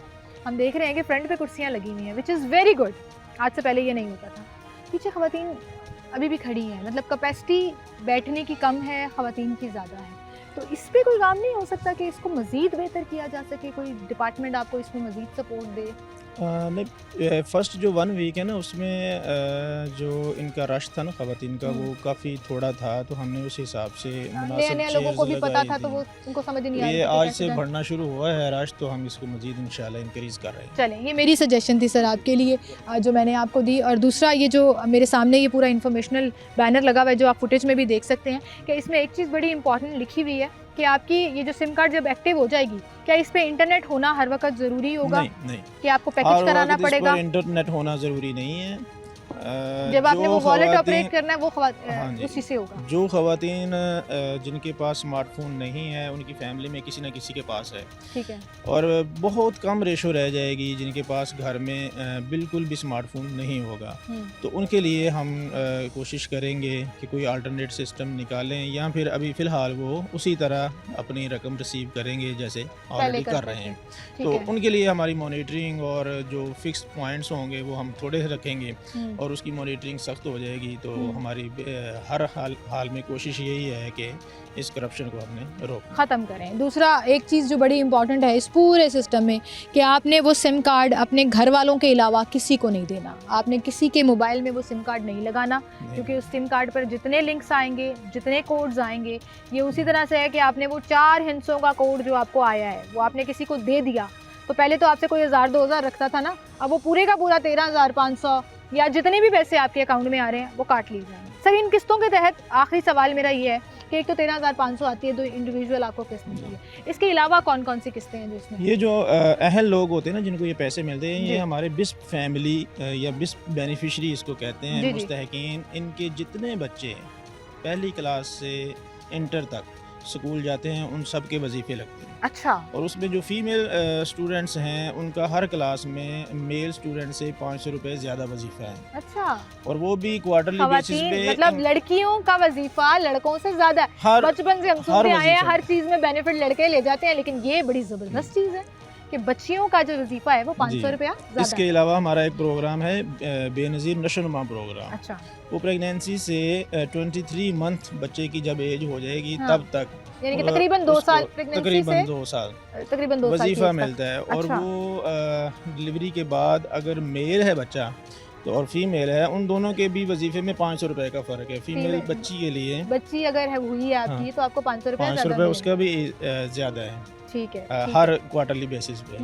हम देख रहे हैं कि फ्रंट पे कुर्सियाँ लगी हुई हैं, विच इज़ वेरी गुड। आज से पहले ये नहीं होता था। पीछे ख़वातीन अभी भी खड़ी हैं, मतलब कैपेसिटी बैठने की कम है, ख़वातीन की ज़्यादा है। तो इस पे कोई काम नहीं हो सकता कि इसको मज़ीद बेहतर किया जा सके, कोई डिपार्टमेंट आपको इसमें मज़ीद सपोर्ट दे? नहीं, फर्स्ट जो 1 वीक है ना, उसमें जो इनका रश था ना ख़वातीन का, वो काफ़ी थोड़ा था, तो हमने उस हिसाब से नए लोगों को भी पता था, तो वो उनको समझ नहीं आ रही। ये आज से बढ़ना शुरू हुआ है रश, तो हम इसको मज़ीद इंशाल्लाह इंक्रीज़ कर रहे हैं। चलें, ये मेरी सजेशन थी सर आपके लिए जो मैंने आपको दी। और दूसरा, ये जो मेरे सामने ये पूरा इन्फॉर्मेशनल बैनर लगा हुआ है, जो आप फुटेज में भी देख सकते हैं, कि इसमें एक चीज़ बड़ी इंपॉर्टेंट लिखी हुई है कि आपकी ये जो सिम कार्ड जब एक्टिव हो जाएगी, क्या इस पे इंटरनेट होना हर वक्त ज़रूरी होगा? नहीं, कि आपको पैकेज कराना पड़ेगा? इंटरनेट होना ज़रूरी नहीं है। जब आपने वो वॉलेट ऑपरेट करना है वो उसी से होगा। जो ख़वातीन जिनके पास स्मार्टफोन नहीं है, उनकी फैमिली में किसी न किसी के पास है, ठीक है, और बहुत कम रेशो रह जाएगी जिनके पास घर में बिल्कुल भी स्मार्टफोन नहीं होगा, तो उनके लिए हम कोशिश करेंगे कि कोई अल्टरनेट सिस्टम निकालें, या फिर अभी फ़िलहाल वो उसी तरह अपनी रकम रिसीव करेंगे जैसे ऑलरेडी कर रहे हैं। तो उनके लिए हमारी मॉनिटरिंग और जो फिक्स पॉइंट्स होंगे वो हम थोड़े रखेंगे और उसकी मॉनिटरिंग सख्त हो जाएगी। तो हमारी हर हाल में कोशिश यही है कि इस करप्शन को हमने ख़त्म करें। दूसरा, एक चीज़ जो बड़ी इंपॉर्टेंट है इस पूरे सिस्टम में, कि आपने वो सिम कार्ड अपने घर वालों के अलावा किसी को नहीं देना। आपने किसी के मोबाइल में वो सिम कार्ड नहीं लगाना, क्योंकि उस सिम कार्ड पर जितने लिंक्स आएंगे, जितने कोड्स आएंगे, ये उसी तरह से है कि आपने वो 4 हिस्सों का कोड जो आपको आया है वो आपने किसी को दे दिया, तो पहले तो आपसे कोई 1000-2000 रखता था ना, अब वो पूरे का पूरा 13,500 या जितने भी पैसे आपके अकाउंट में आ रहे हैं वो काट लिए जाएंगे। सर, इन किस्तों के तहत आखिरी सवाल मेरा ये है कि एक तो 13,500 आती है, 2 इंडिविजुअल आपको किस्त मिलती है, इसके अलावा कौन कौन सी किस्तें हैं जिसमें? ये जो अहल लोग होते हैं ना, जिनको ये पैसे मिलते हैं, ये हमारे बिस्प फैमिली या बिस्प बेनिफिशरी इसको कहते हैं, मुस्तहकीन। इनके जितने बच्चे पहली क्लास से इंटर तक स्कूल जाते हैं, उन सब के वजीफे लगते हैं। अच्छा। और उसमें जो फीमेल स्टूडेंट्स हैं, उनका हर क्लास में मेल स्टूडेंट से 500 रुपये ज़्यादा वजीफा है। अच्छा। और वो भी क्वार्टरली बेसिस पे, मतलब लड़कियों का वजीफा लड़कों से ज़्यादा है। बचपन से हम सुनते आए हैं हर चीज़ में बेनिफिट लड़के ले जाते हैं, लेकिन ये बड़ी ज़बरदस्त चीज़ है कि बच्चियों का जो वजीफा है वो 500 रुपया ज़्यादा। इसके अलावा हमारा एक प्रोग्राम है बेनज़ीर नशोनुमा प्रोग्राम। अच्छा। वो प्रेगनेंसी से 23 मंथ बच्चे की जब एज हो जाएगी तब तक, यानी कि तकरीबन 2 साल तकरीबन 2 साल वजीफा मिलता है। और वो डिलीवरी के बाद अगर मेल है बच्चा तो और फीमेल है, उन दोनों के भी वजीफे में 500 रुपये का फ़र्क है। फीमेल बच्ची के लिए, बच्ची अगर है हुई है आपकी, तो आपको 500 रुपये उसका भी ज़्यादा है। ठीक है, हर क्वार्टरली बेसिस पे,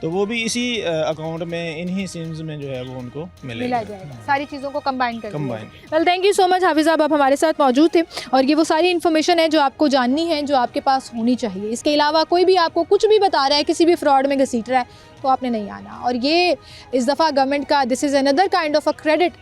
तो वो भी इसी अकाउंट में, इन्हीं सिम्स में जो है वो उनको मिला जाएगा। सारी चीज़ों को कंबाइन कर well, thank you so much हाफिज़ साहब, आप हमारे साथ मौजूद थे और ये वो सारी इन्फॉर्मेशन है जो आपको जाननी है, जो आपके पास होनी चाहिए। इसके अलावा कोई भी आपको कुछ भी बता रहा है, किसी भी फ्रॉड में घसीट रहा है, तो आपने नहीं आना। और ये इस दफ़ा गवर्नमेंट का this is another kind of a credit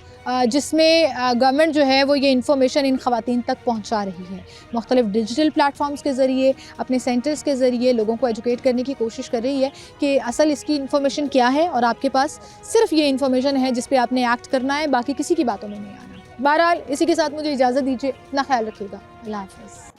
जिसमें गवर्नमेंट जो है वो ये इन्फॉर्मेशन इन ख़वातीन तक पहुंचा रही है। मुख्तलिफ डिजिटल प्लेटफॉर्म्स के ज़रिए, अपने सेंटर्स के ज़रिए लोगों को एजुकेट करने की कोशिश कर रही है कि असल इसकी इन्फॉर्मेशन क्या है और आपके पास सिर्फ ये इन्फॉर्मेशन है जिस पे आपने एक्ट करना है, बाकी किसी की बातों में नहीं आना। बहरहाल इसी के साथ मुझे इजाज़त दीजिए, अपना ख्याल रखिएगा, अल्लाह हाफ़िज़।